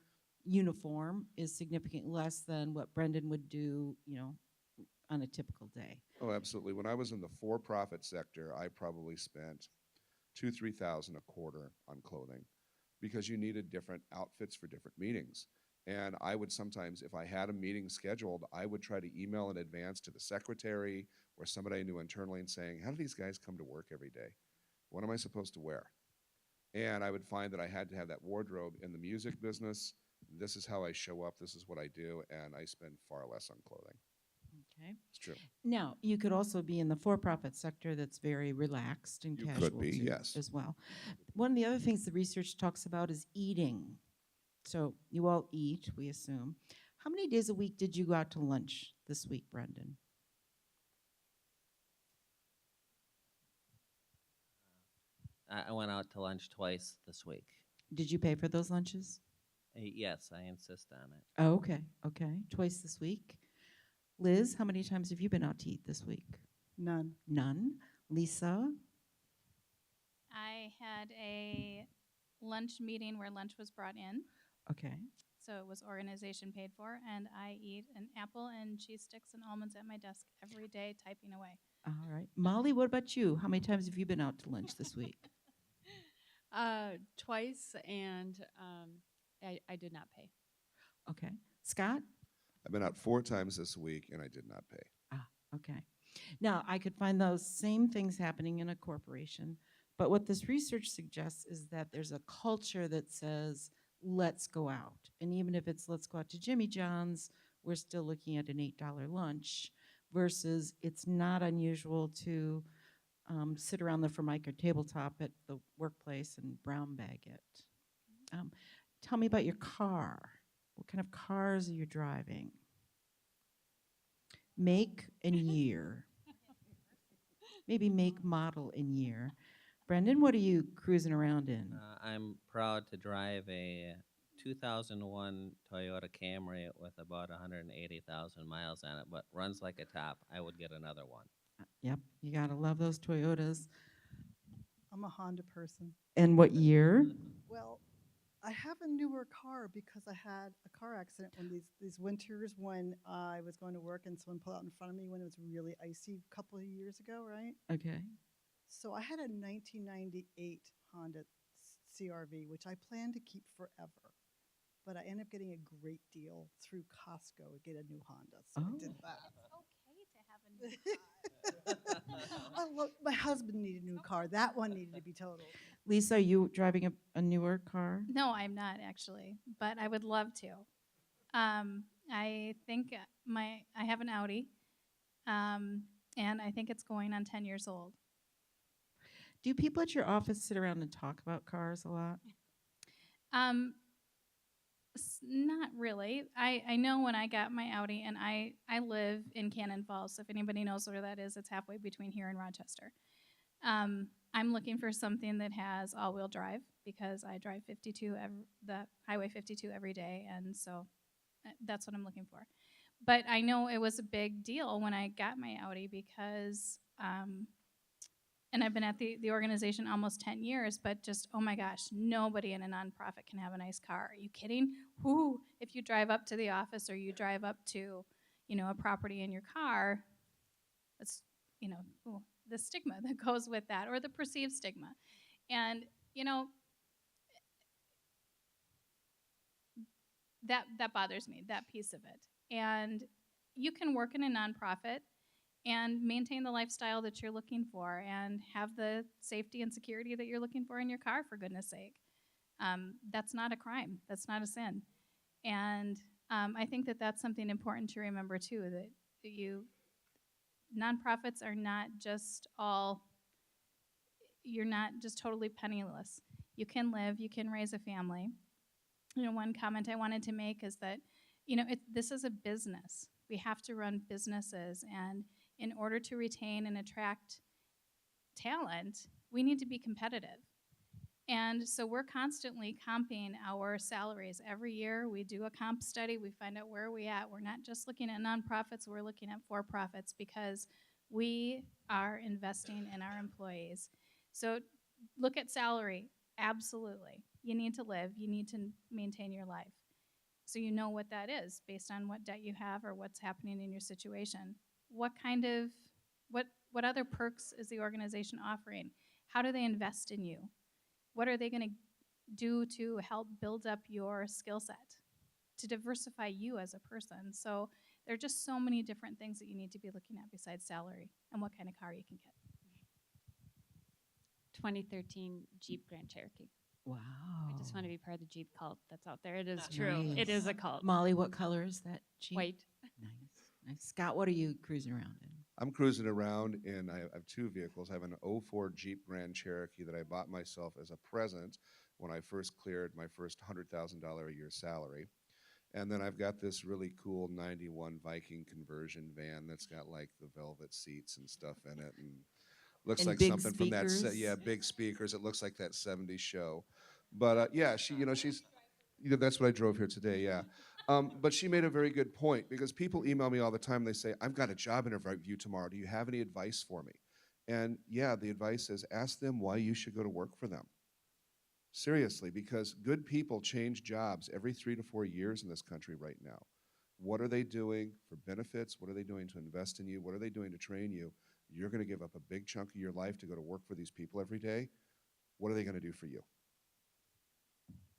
uniform is significantly less than what Brendan would do, on a typical day. Oh, absolutely. When I was in the for-profit sector, I probably spent $2,000-3,000 a quarter on clothing because you needed different outfits for different meetings. And I would sometimes, if I had a meeting scheduled, I would try to email in advance to the secretary or somebody I knew internally and saying, how do these guys come to work every day? What am I supposed to wear? And I would find that I had to have that wardrobe in the music business. This is how I show up. This is what I do. And I spend far less on clothing. Okay. It's true. Now, you could also be in the for-profit sector that's very relaxed and You casual could be, too, yes. as well. One of the other things the research talks about is eating. So you all eat, we assume. How many days a week did you go out to lunch this week, Brendan? I went out to lunch twice this week. Did you pay for those lunches? Yes, I insist on it. Oh, okay. Twice this week. Liz, how many times have you been out to eat this week? None. None. Lisa? I had a lunch meeting where lunch was brought in, Okay. so it was organization paid for, and I eat an apple and cheese sticks and almonds at my desk every day typing away. All right. Molly, what about you? How many times have you been out to lunch this week? Twice, and I did not pay. Okay. Scott? I've been out 4 times this week, and I did not pay. Okay. Now, I could find those same things happening in a corporation, but what this research suggests is that there's a culture that says, let's go out. And even if it's let's go out to Jimmy John's, we're still looking at an $8 lunch versus it's not unusual to sit around the Formica tabletop at the workplace and brown bag it. Tell me about your car. What kind of cars are you driving? Make and year. Maybe make, model, and year. Brendan, what are you cruising around in? I'm proud to drive a 2001 Toyota Camry with about 180,000 miles on it, but runs like a top. I would get another one. Yep, you gotta love those Toyotas. I'm a Honda person. And what year? Well, I have a newer car because I had a car accident one of these winters when I was going to work and someone pulled out in front of me when it was really icy a couple of years ago, right? Okay. So I had a 1998 Honda CRV, which I plan to keep forever. But I ended up getting a great deal through Costco to get a new Honda. So I did Oh. that. Okay to have a new My husband needed a new car. That one needed to be totaled. Lisa, are you driving a newer car? No, I'm not actually, but I would love to. I think I have an Audi, and I think it's going on 10 years old. Do people at your office sit around and talk about cars a lot? Not really. I know when I got my Audi, and I live in Cannon Falls. So if anybody knows where that is, it's halfway between here and Rochester. I'm looking for something that has all-wheel drive because I drive the Highway 52 every day, and so that's what I'm looking for. But I know it was a big deal when I got my Audi because, and I've been at the organization almost 10 years, but just, oh my gosh, nobody in a nonprofit can have a nice car. Are you kidding? Whoo! If you drive up to the office or you drive up to, a property in your car, it's, ooh, the stigma that goes with that, or the perceived stigma. And, that bothers me, that piece of it. And you can work in a nonprofit and maintain the lifestyle that you're looking for and have the safety and security that you're looking for in your car, for goodness sake. That's not a crime. That's not a sin. And I think that that's something important to remember, too, that nonprofits are not just you're not just totally penniless. You can live, you can raise a family. One comment I wanted to make is that, this is a business. We have to run businesses, and in order to retain and attract talent, we need to be competitive. And so we're constantly comping our salaries. Every year we do a comp study, we find out where we're at. We're not just looking at nonprofits, we're looking at for-profits because we are investing in our employees. So look at salary, absolutely. You need to live, you need to maintain your life. So you know what that is based on what debt you have or what's happening in your situation. What other perks is the organization offering? How do they invest in you? What are they going to do to help build up your skill set, to diversify you as a person? So there are just so many different things that you need to be looking at besides salary and what kind of car you can get. 2013 Jeep Grand Cherokee. Wow. I just want to be part of the Jeep cult that's out there. It is true. It is a cult. Molly, what color is that Jeep? White. Nice. Scott, what are you cruising around in? I'm cruising around, and I have two vehicles. I have an '04 Jeep Grand Cherokee that I bought myself as a present when I first cleared my first $100,000 a year salary. And then I've got this really cool '91 Viking conversion van that's got like the velvet seats and stuff in it, and looks And like big something from that. speakers? Big speakers. It looks like that '70s show. But yeah, she's. That's what I drove here today. Yeah. But she made a very good point because people email me all the time. They say, I've got a job interview tomorrow. Do you have any advice for me? And yeah, the advice is ask them why you should go to work for them. Seriously, because good people change jobs every 3 to 4 years in this country right now. What are they doing for benefits? What are they doing to invest in you? What are they doing to train you? You're going to give up a big chunk of your life to go to work for these people every day. What are they going to do for you?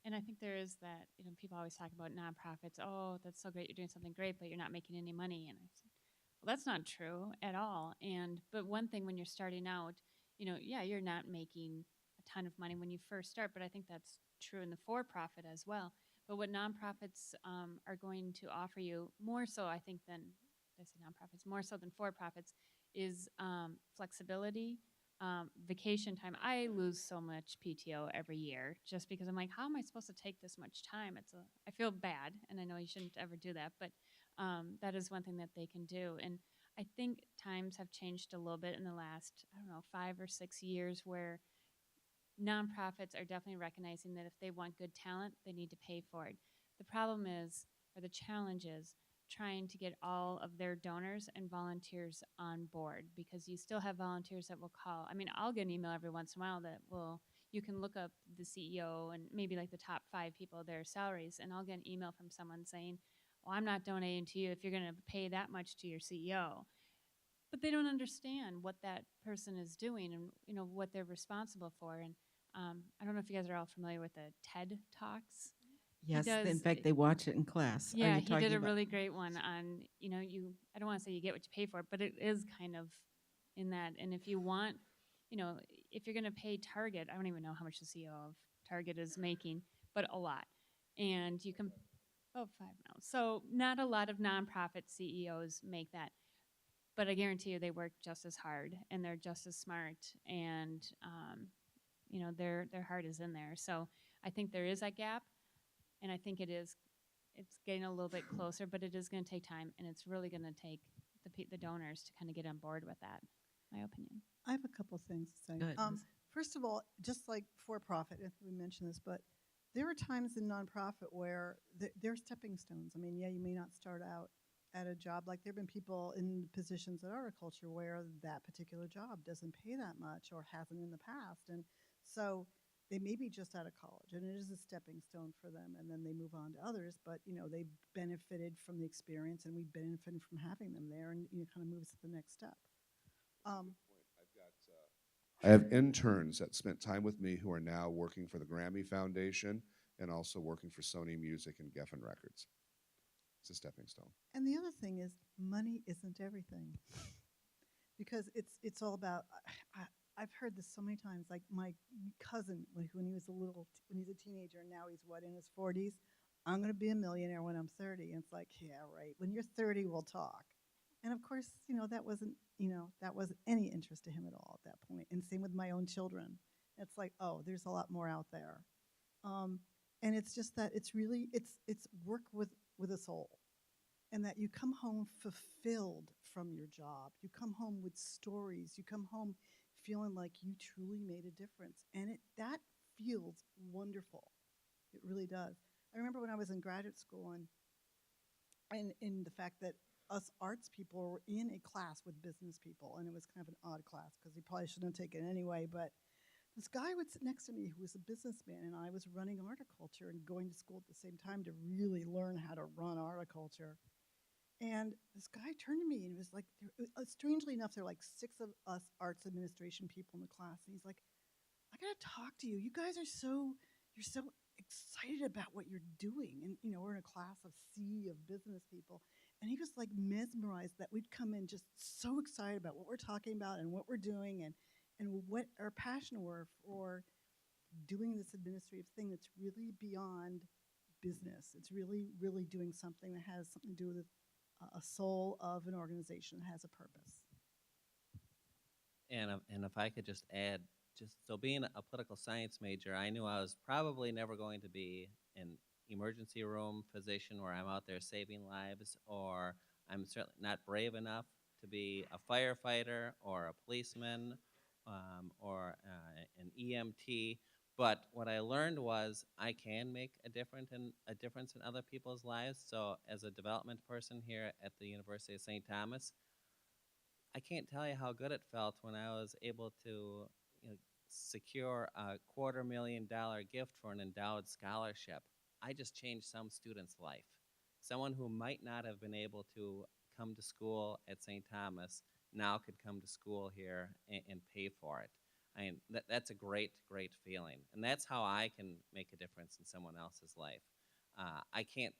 And I think there is that, people always talk about nonprofits. Oh, that's so great. You're doing something great, but you're not making any money. And I said, well, that's not true at all. But one thing when you're starting out, you're not making a ton of money when you first start, but I think that's true in the for-profit as well. But what nonprofits are going to offer you, more so I think than, I say nonprofits, more so than for-profits, is flexibility, vacation time. I lose so much PTO every year just because I'm like, how am I supposed to take this much time? I feel bad, and I know you shouldn't ever do that, but that is one thing that they can do. And I think times have changed a little bit in the last, 5 or 6 years where nonprofits are definitely recognizing that if they want good talent, they need to pay for it. The problem is, or the challenge is, trying to get all of their donors and volunteers on board because you still have volunteers that will call. I mean, I'll get an email every once in a while that will, you can look up the CEO and maybe like the top 5 people, their salaries, and I'll get an email from someone saying, well, I'm not donating to you if you're going to pay that much to your CEO. But they don't understand what that person is doing and what they're responsible for. And I don't know if you guys are all familiar with the TED Talks. Yes, in does- fact, they watch it in class. Are Yeah, you he talking did a about- really great one on, I don't want to say you get what you pay for, but it is kind of in that. And if you want, if you're going to pay Target, I don't even know how much the CEO of Target is making, but a lot. And you can, 5 now. So not a lot of nonprofit CEOs make that. But I guarantee you they work just as hard and they're just as smart and, their heart is in there. So I think there is that gap. And I think it's getting a little bit closer, but it is going to take time, and it's really going to take the donors to kind of get on board with that. My opinion. I have a couple things to say. Go ahead, Liz. First of all, just like for-profit, if we mentioned this, but there are times in nonprofit where they're stepping stones. I mean, yeah, you may not start out at a job. Like there have been people in positions at Horticulture where that particular job doesn't pay that much or hasn't in the past. And so they may be just out of college, and it is a stepping stone for them, and then they move on to others. But they benefited from the experience, and we benefited from having them there, and kind of moves to the next step. I have interns that spent time with me who are now working for the Grammy Foundation and also working for Sony Music and Geffen Records. It's a stepping stone. And the other thing is, money isn't everything, because it's all about. I've heard this so many times. Like my cousin, when he was when he's a teenager, and now he's in his 40s. I'm going to be a millionaire when I'm 30. And it's like, yeah, right. When you're 30, we'll talk. And of course, that wasn't any interest to him at all at that point. And same with my own children. It's like, oh, there's a lot more out there. And it's just that it's work with a soul, and that you come home fulfilled from your job. You come home with stories. You come home feeling like you truly made a difference, and that feels wonderful. It really does. I remember when I was in graduate school, and in the fact that us arts people were in a class with business people, and it was kind of an odd class because you probably shouldn't have taken it anyway, but this guy would sit next to me who was a businessman, and I was running horticulture and going to school at the same time to really learn how to run horticulture. And this guy turned to me and was like, strangely enough, there were like 6 of us arts administration people in the class. And he's like, I got to talk to you. You guys you're so excited about what you're doing. And, we're in a class of business people. And he was like mesmerized that we'd come in just so excited about what we're talking about and what we're doing and what our passion were for doing this administrative thing that's really beyond business. It's really, really doing something that has something to do with a soul of an organization that has a purpose. And if I could just add, so being a political science major, I knew I was probably never going to be an emergency room physician where I'm out there saving lives, or I'm certainly not brave enough to be a firefighter or a policeman or an EMT. But what I learned was I can make a difference in other people's lives. So as a development person here at the University of St. Thomas, I can't tell you how good it felt when I was able to secure a $250,000 gift for an endowed scholarship. I just changed some student's life. Someone who might not have been able to come to school at St. Thomas now could come to school here and pay for it. I mean, that's a great, great feeling, and that's how I can make a difference in someone else's life. I can't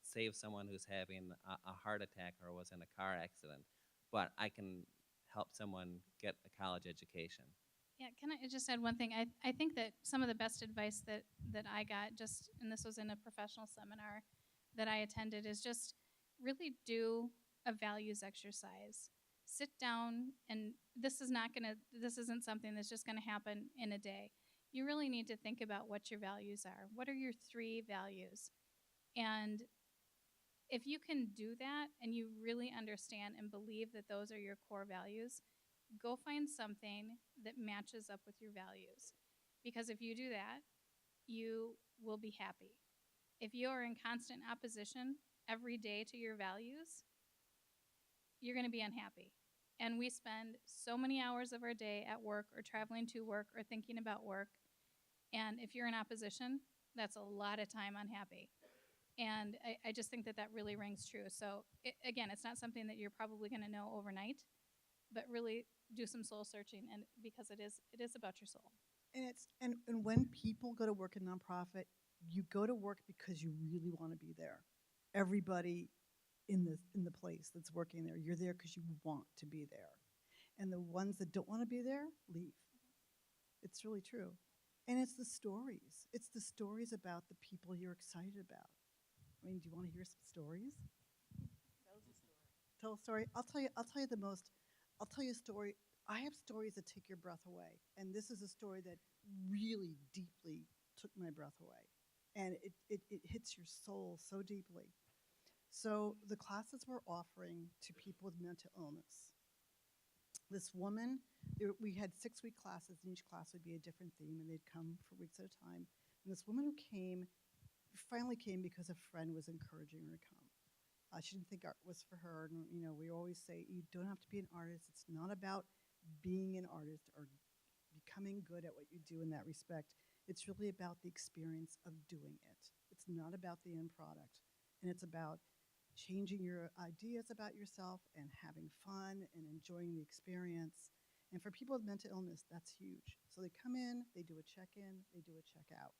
save someone who's having a heart attack or was in a car accident, but I can help someone get a college education. Yeah, can I just add one thing? I think that some of the best advice that I got, and this was in a professional seminar that I attended, is just really do a values exercise. Sit down, and this isn't something that's just gonna happen in a day. You really need to think about what your values are. What are your 3 values? And if you can do that and you really understand and believe that those are your core values, go find something that matches up with your values. Because if you do that, you will be happy. If you are in constant opposition every day to your values, you're going to be unhappy. And we spend so many hours of our day at work or traveling to work or thinking about work. And if you're in opposition, that's a lot of time unhappy. And I just think that that really rings true. So, again, it's not something that you're probably going to know overnight, but really do some soul searching, and because it is about your soul. And and when people go to work in nonprofit, you go to work because you really want to be there. Everybody in the place that's working there, you're there because you want to be there. And the ones that don't want to be there, leave. It's really true. And it's the stories. It's the stories about the people you're excited about. I mean, do you want to hear some stories? Tell a story. I'll tell you. I'll tell you a story. I have stories that take your breath away, and this is a story that really deeply took my breath away, and it hits your soul so deeply. So the classes we're offering to people with mental illness. This woman, we had 6-week classes, and each class would be a different theme, and they'd come for weeks at a time. And this woman who came, finally came because a friend was encouraging her to come. She didn't think art was for her. And, you know, we always say you don't have to be an artist. It's not about being an artist or becoming good at what you do in that respect. It's really about the experience of doing it. It's not about the end product. And it's about changing your ideas about yourself and having fun and enjoying the experience. And for people with mental illness, that's huge. So they come in, they do a check-in, they do a check-out.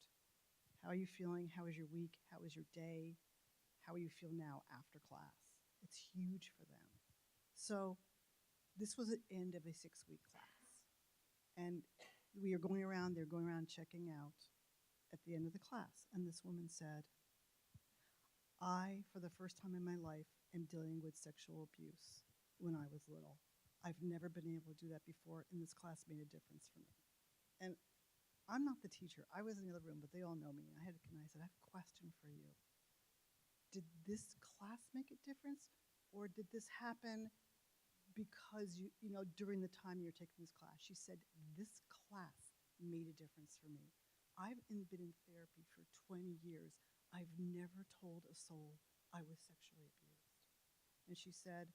How are you feeling? How was your week? How was your day? How you feel now after class. It's huge for them. So this was the end of a 6-week class. And we are going around, they're going around checking out at the end of the class. And this woman said, I, for the first time in my life, am dealing with sexual abuse when I was little. I've never been able to do that before, and this class made a difference for me. And I'm not the teacher. I was in the other room, but they all know me. And I said, I have a question for you. Did this class make a difference, or did this happen because you know, during the time you're taking this class? She said, this class made a difference for me. I've been in therapy for 20 years. I've never told a soul I was sexually abused. And she said,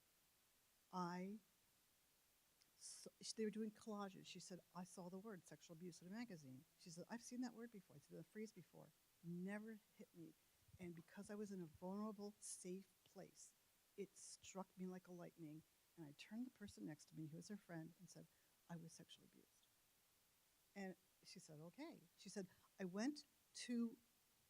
they were doing collages. She said, I saw the word sexual abuse in a magazine. She said, I've seen that word before. I've seen the phrase before. Never hit me. And because I was in a vulnerable, safe place, it struck me like a lightning. And I turned the person next to me, who was her friend, and said, I was sexually abused. And she said, okay. She said, I went to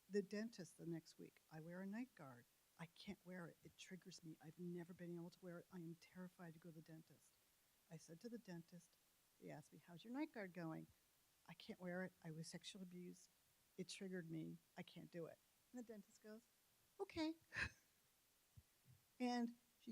the dentist the next week. I wear a night guard. I can't wear it. It triggers me. I've never been able to wear it. I am terrified to go to the dentist. I said to the dentist, he asked me, how's your night guard going? I can't wear it. I was sexually abused. It triggered me. I can't do it. And the dentist goes, okay. And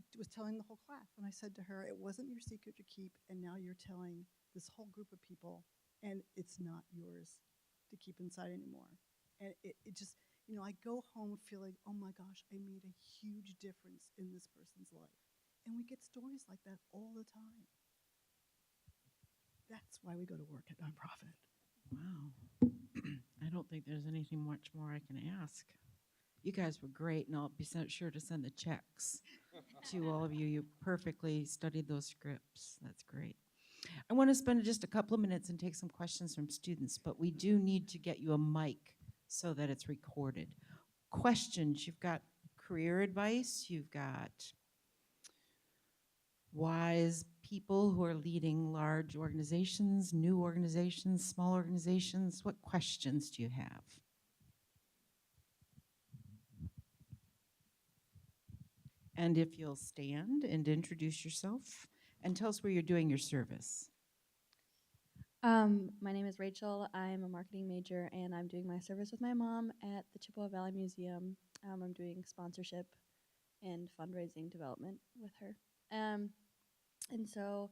she was telling the whole class. And I said to her, it wasn't your secret to keep, and now you're telling this whole group of people, and it's not yours to keep inside anymore. And it just, you know, I go home feeling, oh my gosh, I made a huge difference in this person's life. And we get stories like that all the time. That's why we go to work at nonprofit. Wow. I don't think there's anything much more I can ask. You guys were great, and I'll be sure to send the checks to all of you. You perfectly studied those scripts. That's great. I want to spend just a couple of minutes and take some questions from students, but we do need to get you a mic so that it's recorded. Questions, you've got career advice, you've got wise people who are leading large organizations, new organizations, small organizations. What questions do you have? And if you'll stand and introduce yourself and tell us where you're doing your service. My name is Rachel. I'm a marketing major, and I'm doing my service with my mom at the Chippewa Valley Museum. I'm doing sponsorship and fundraising development with her. And so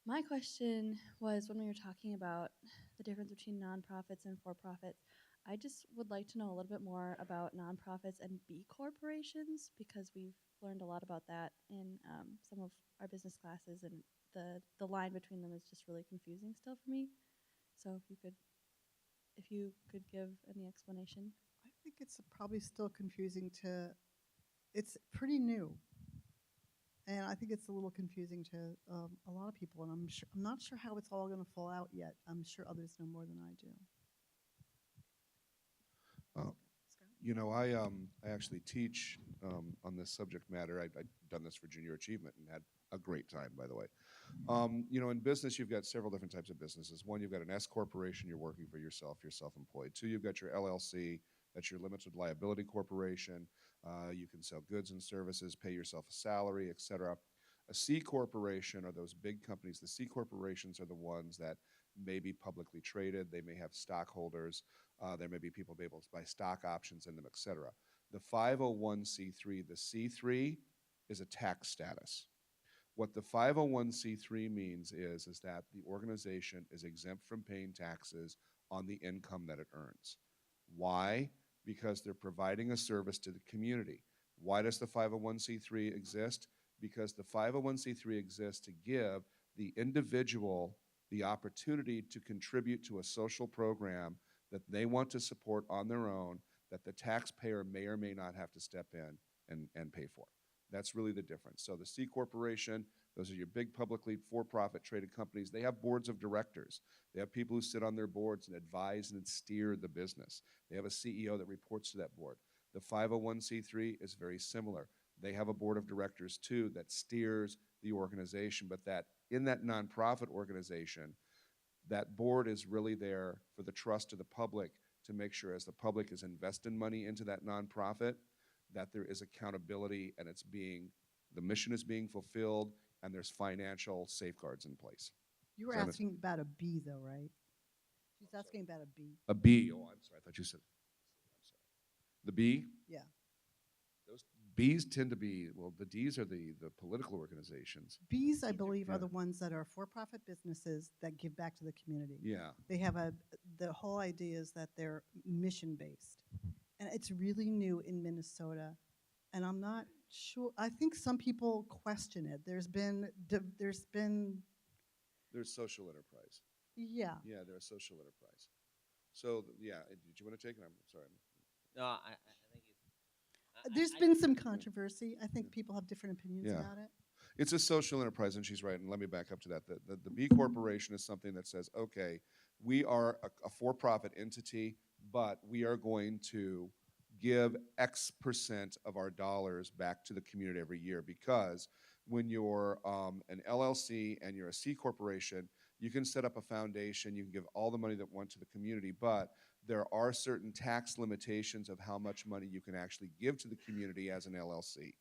my question was, when we were talking about the difference between nonprofits and for-profits, I just would like to know a little bit more about nonprofits and B corporations, because we've learned a lot about that in some of our business classes, and the line between them is just really confusing still for me. So if you could give any explanation. I think it's probably still confusing it's pretty new. And I think it's a little confusing to a lot of people, and I'm not sure how it's all going to fall out yet. I'm sure others know more than I do. You know, I actually teach on this subject matter. I've done this for Junior Achievement and had a great time, by the way. You know, in business, you've got several different types of businesses. One, you've got an S corporation. You're working for yourself. You're self-employed. Two, you've got your LLC. That's your limited liability corporation. You can sell goods and services, pay yourself a salary, et cetera. A C corporation are those big companies. The C corporations are the ones that may be publicly traded. They may have stockholders. There may be people able to buy stock options in them, et cetera. The 501c3, the C3 is a tax status. What the 501c3 means is that the organization is exempt from paying taxes on the income that it earns. Why? Because they're providing a service to the community. Why does the 501c3 exist? Because the 501c3 exists to give the individual the opportunity to contribute to a social program that they want to support on their own, that the taxpayer may or may not have to step in and pay for. That's really the difference. So the C corporation, those are your big publicly for-profit traded companies. They have boards of directors. They have people who sit on their boards and advise and steer the business. They have a CEO that reports to that board. The 501c3 is very similar. They have a board of directors too that steers the organization, but that in that nonprofit organization, that board is really there for the trust of the public to make sure as the public is investing money into that nonprofit, that there is accountability and the mission is being fulfilled and there's financial safeguards in place. You were Does that make asking about a B, though, right? She's asking about a B. A B, oh, I'm sorry, I thought you said, I'm sorry. The B? Yeah. Those Bs tend to be, well, the Ds are the political organizations. Bs, I believe, Yeah. are the ones that are for-profit businesses that give back to the community. Yeah, They have the whole idea is that they're mission-based. And it's really new in Minnesota. And I'm not sure, I think some people question it. There's been, there's social enterprise. yeah. Yeah, they're a social enterprise. So, yeah, did you want to take it? I'm sorry. No, I think There's been some controversy. I think people have different opinions Yeah. about it. It's a social enterprise, and she's right. And let me back up to that. The B Corporation is something that says, okay, we are a for-profit entity, but we are going to give X percent of our dollars back to the community every year, because when you're an LLC and you're a C corporation, you can set up a foundation, you can give all the money that went to the community, but there are certain tax limitations of how much money you can actually give to the community as an LLC.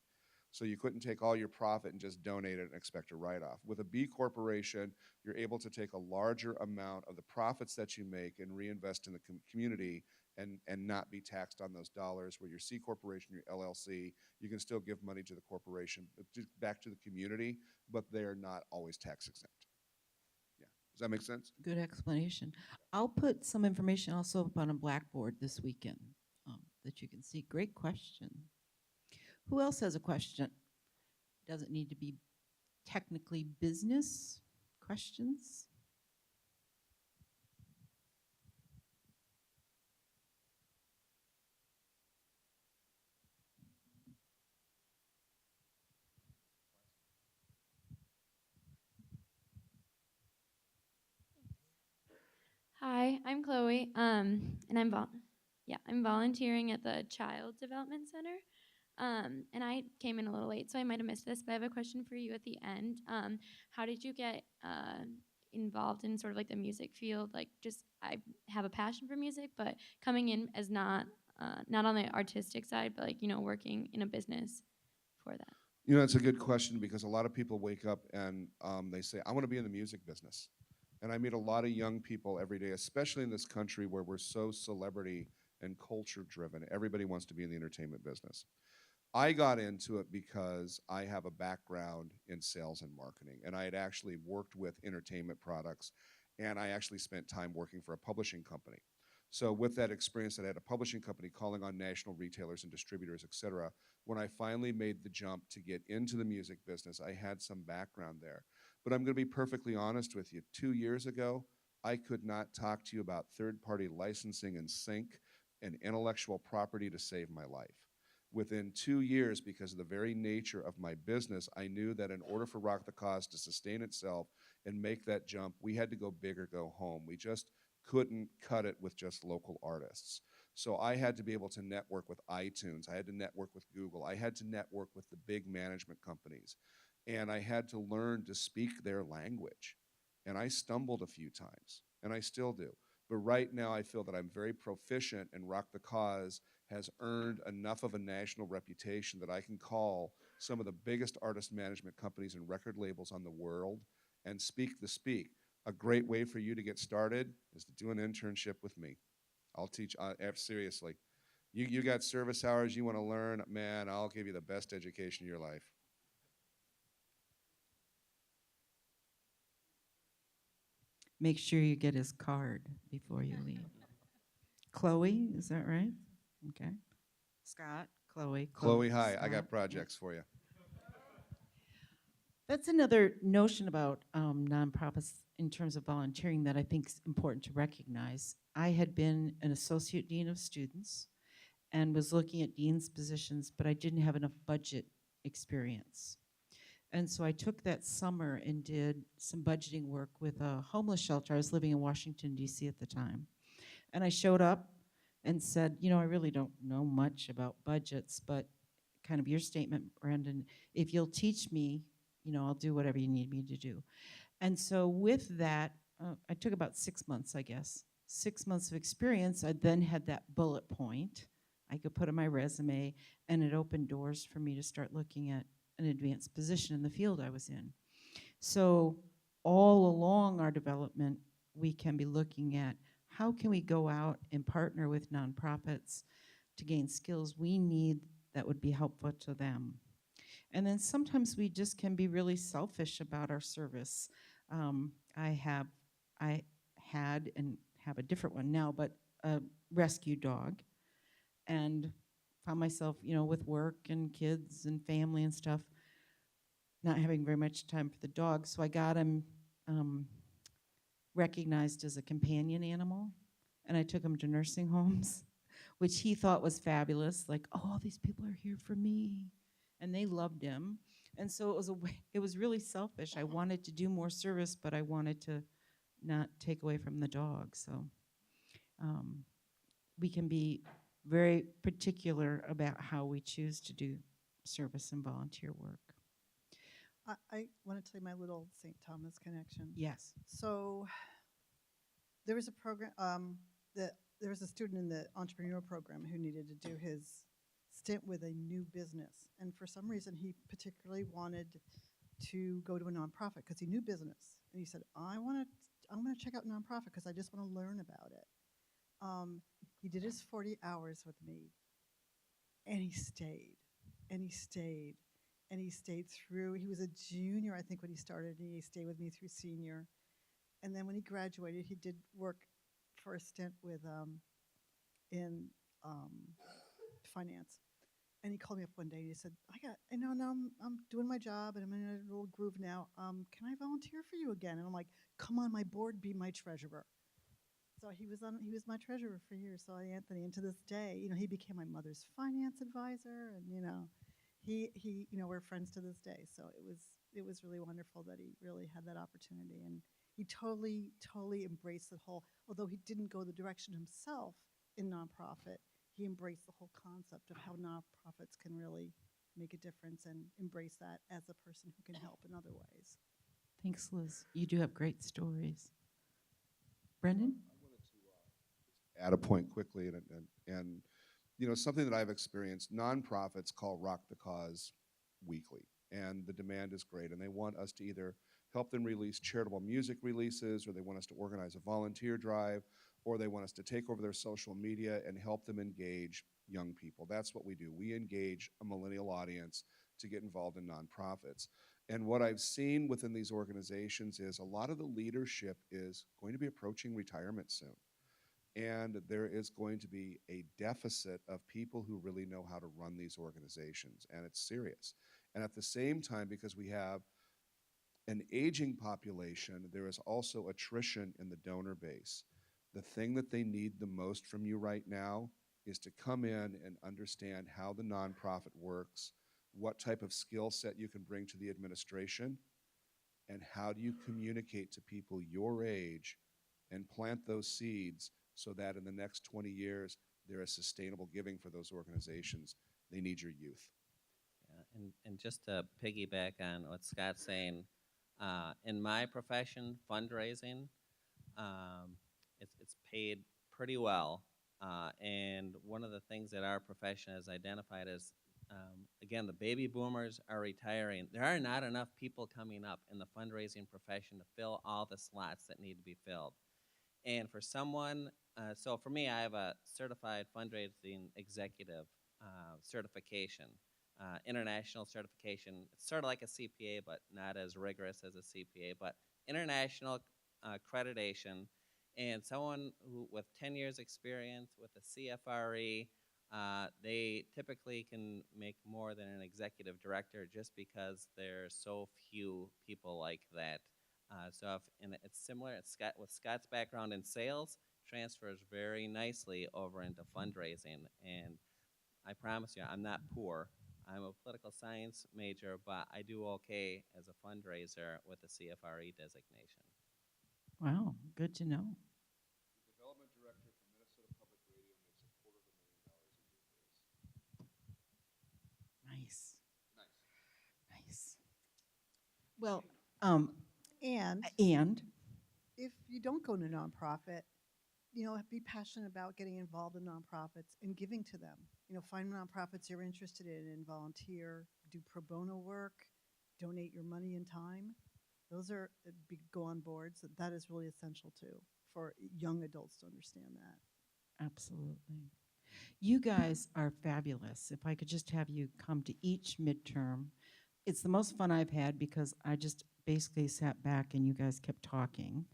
So you couldn't take all your profit and just donate it and expect a write-off. With a B corporation, you're able to take a larger amount of the profits that you make and reinvest in the community and not be taxed on those dollars. Where your C corporation, your LLC, you can still give money to the corporation, back to the community, but they're not always tax exempt. Yeah, does that make sense? Good explanation. I'll put some information also up on a blackboard this weekend that you can see. Great question. Who else has a question? Doesn't need to be technically business questions. Hi, I'm Chloe, and I'm volunteering at the Child Development Center. And I came in a little late, so I might have missed this, but I have a question for you at the end. How did you get involved in sort of like the music field? Like, just I have a passion for music, but coming in as not on the artistic side, but like working in a business for that. You know, it's a good question, because a lot of people wake up and they say, I want to be in the music business. And I meet a lot of young people every day, especially in this country where we're so celebrity and culture driven. Everybody wants to be in the entertainment business. I got into it because I have a background in sales and marketing, and I had actually worked with entertainment products, and I actually spent time working for a publishing company. So with that experience, that I had a publishing company calling on national retailers and distributors, et cetera, when I finally made the jump to get into the music business, I had some background there. But I'm going to be perfectly honest with you. 2 years ago, I could not talk to you about third-party licensing and sync and intellectual property to save my life. Within 2 years, because of the very nature of my business, I knew that in order for Rock the Cause to sustain itself and make that jump, we had to go big or go home. We just couldn't cut it with just local artists. So I had to be able to network with iTunes. I had to network with Google. I had to network with the big management companies. And I had to learn to speak their language. And I stumbled a few times, and I still do. But right now, I feel that I'm very proficient, and Rock the Cause has earned enough of a national reputation that I can call some of the biggest artist management companies and record labels on the world and speak the speak. A great way for you to get started is to do an internship with me. I'll teach, seriously. You got service hours you want to learn, man, I'll give you the best education of your life. Make sure you get his card before you leave. Chloe, is that right? Okay. Scott, Chloe. Chloe, hi, I Scott. got projects for you. That's another notion about nonprofits in terms of volunteering that I think is important to recognize. I had been an associate dean of students and was looking at dean's positions, but I didn't have enough budget experience. And so I took that summer and did some budgeting work with a homeless shelter. I was living in Washington, D.C. at the time. And I showed up and said, you know, I really don't know much about budgets, but kind of your statement, Brandon, if you'll teach me, you know, I'll do whatever you need me to do. And so with that, I took about 6 months, I guess. 6 months of experience. I then had that bullet point I could put on my resume, and it opened doors for me to start looking at an advanced position in the field I was in. So all along our development, we can be looking at how can we go out and partner with nonprofits to gain skills we need that would be helpful to them. And then sometimes we just can be really selfish about our service. I had and have a different one now, but a rescue dog, and found myself, you know, with work and kids and family and stuff, not having very much time for the dog. So I got him recognized as a companion animal, and I took him to nursing homes, which he thought was fabulous. Like, oh, these people are here for me, and they loved him. And so it was really selfish. I wanted to do more service, but I wanted to not take away from the dog. So we can be very particular about how we choose to do service and volunteer work. I want to tell you my little St. Thomas connection. Yes. So there was a program, there was a student in the entrepreneur program who needed to do his stint with a new business. And for some reason, he particularly wanted to go to a nonprofit because he knew business. And he said, I'm going to check out nonprofit because I just want to learn about it. He did his 40 hours with me, and he stayed, and he stayed, and he stayed through. He was a junior, I think, when he started, and he stayed with me through senior. And then when he graduated, he did work for a stint with in finance. And he called me up one day and he said, now I'm doing my job and I'm in a little groove now. Can I volunteer for you again? And I'm like, come on my board, be my treasurer. So he was my treasurer for years. So Anthony, and to this day, he became my mother's finance advisor, and he we're friends to this day. So it was really wonderful that he really had that opportunity, and he totally embraced the whole. Although he didn't go the direction himself in nonprofit, he embraced the whole concept of how nonprofits can really make a difference and embrace that as a person who can help in other ways. Thanks, Liz. You do have great stories. Brendan? Add a point quickly, and something that I've experienced, nonprofits call Rock the Cause weekly, and the demand is great, and they want us to either help them release charitable music releases, or they want us to organize a volunteer drive, or they want us to take over their social media and help them engage young people. That's what we do. We engage a millennial audience to get involved in nonprofits. And what I've seen within these organizations is a lot of the leadership is going to be approaching retirement soon. And there is going to be a deficit of people who really know how to run these organizations, and it's serious. And at the same time, because we have an aging population, there is also attrition in the donor base. The thing that they need the most from you right now is to come in and understand how the nonprofit works, what type of skill set you can bring to the administration, and how do you communicate to people your age and plant those seeds so that in the next 20 years, there is sustainable giving for those organizations. They need your youth. Yeah, and just to piggyback on what Scott's saying, in my profession, fundraising, it's paid pretty well. And one of the things that our profession has identified is, again, the baby boomers are retiring. There are not enough people coming up in the fundraising profession to fill all the slots that need to be filled. And for someone, so for me, I have a certified fundraising executive certification, international certification. It's sort of like a CPA, but not as rigorous as a CPA, but international accreditation. And someone who, with 10 years experience with a CFRE, they typically can make more than an executive director just because there's so few people like that. And it's similar. With Scott's background in sales, transfers very nicely over into fundraising. And I promise you, I'm not poor. I'm a political science major, but I do okay as a fundraiser with a CFRE designation. Wow, good to know. The development director for Minnesota Public Radio makes $250,000 a year. Nice. Well, And and if you don't go to nonprofit, be passionate about getting involved in nonprofits and giving to them. Find nonprofits you're interested in and volunteer, do pro bono work, donate your money and time. Those are go on boards. That is really essential too for young adults to understand that. absolutely. You guys are fabulous. If I could just have you come to each midterm. It's the most fun I've had because I just basically sat back and you guys kept talking.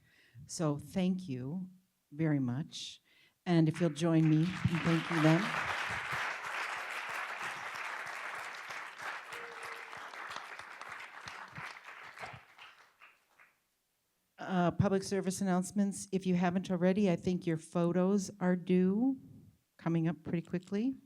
So thank you very much. And if you'll join me in thanking them. Public service announcements. If you haven't already, I think your photos are due, coming up pretty quickly.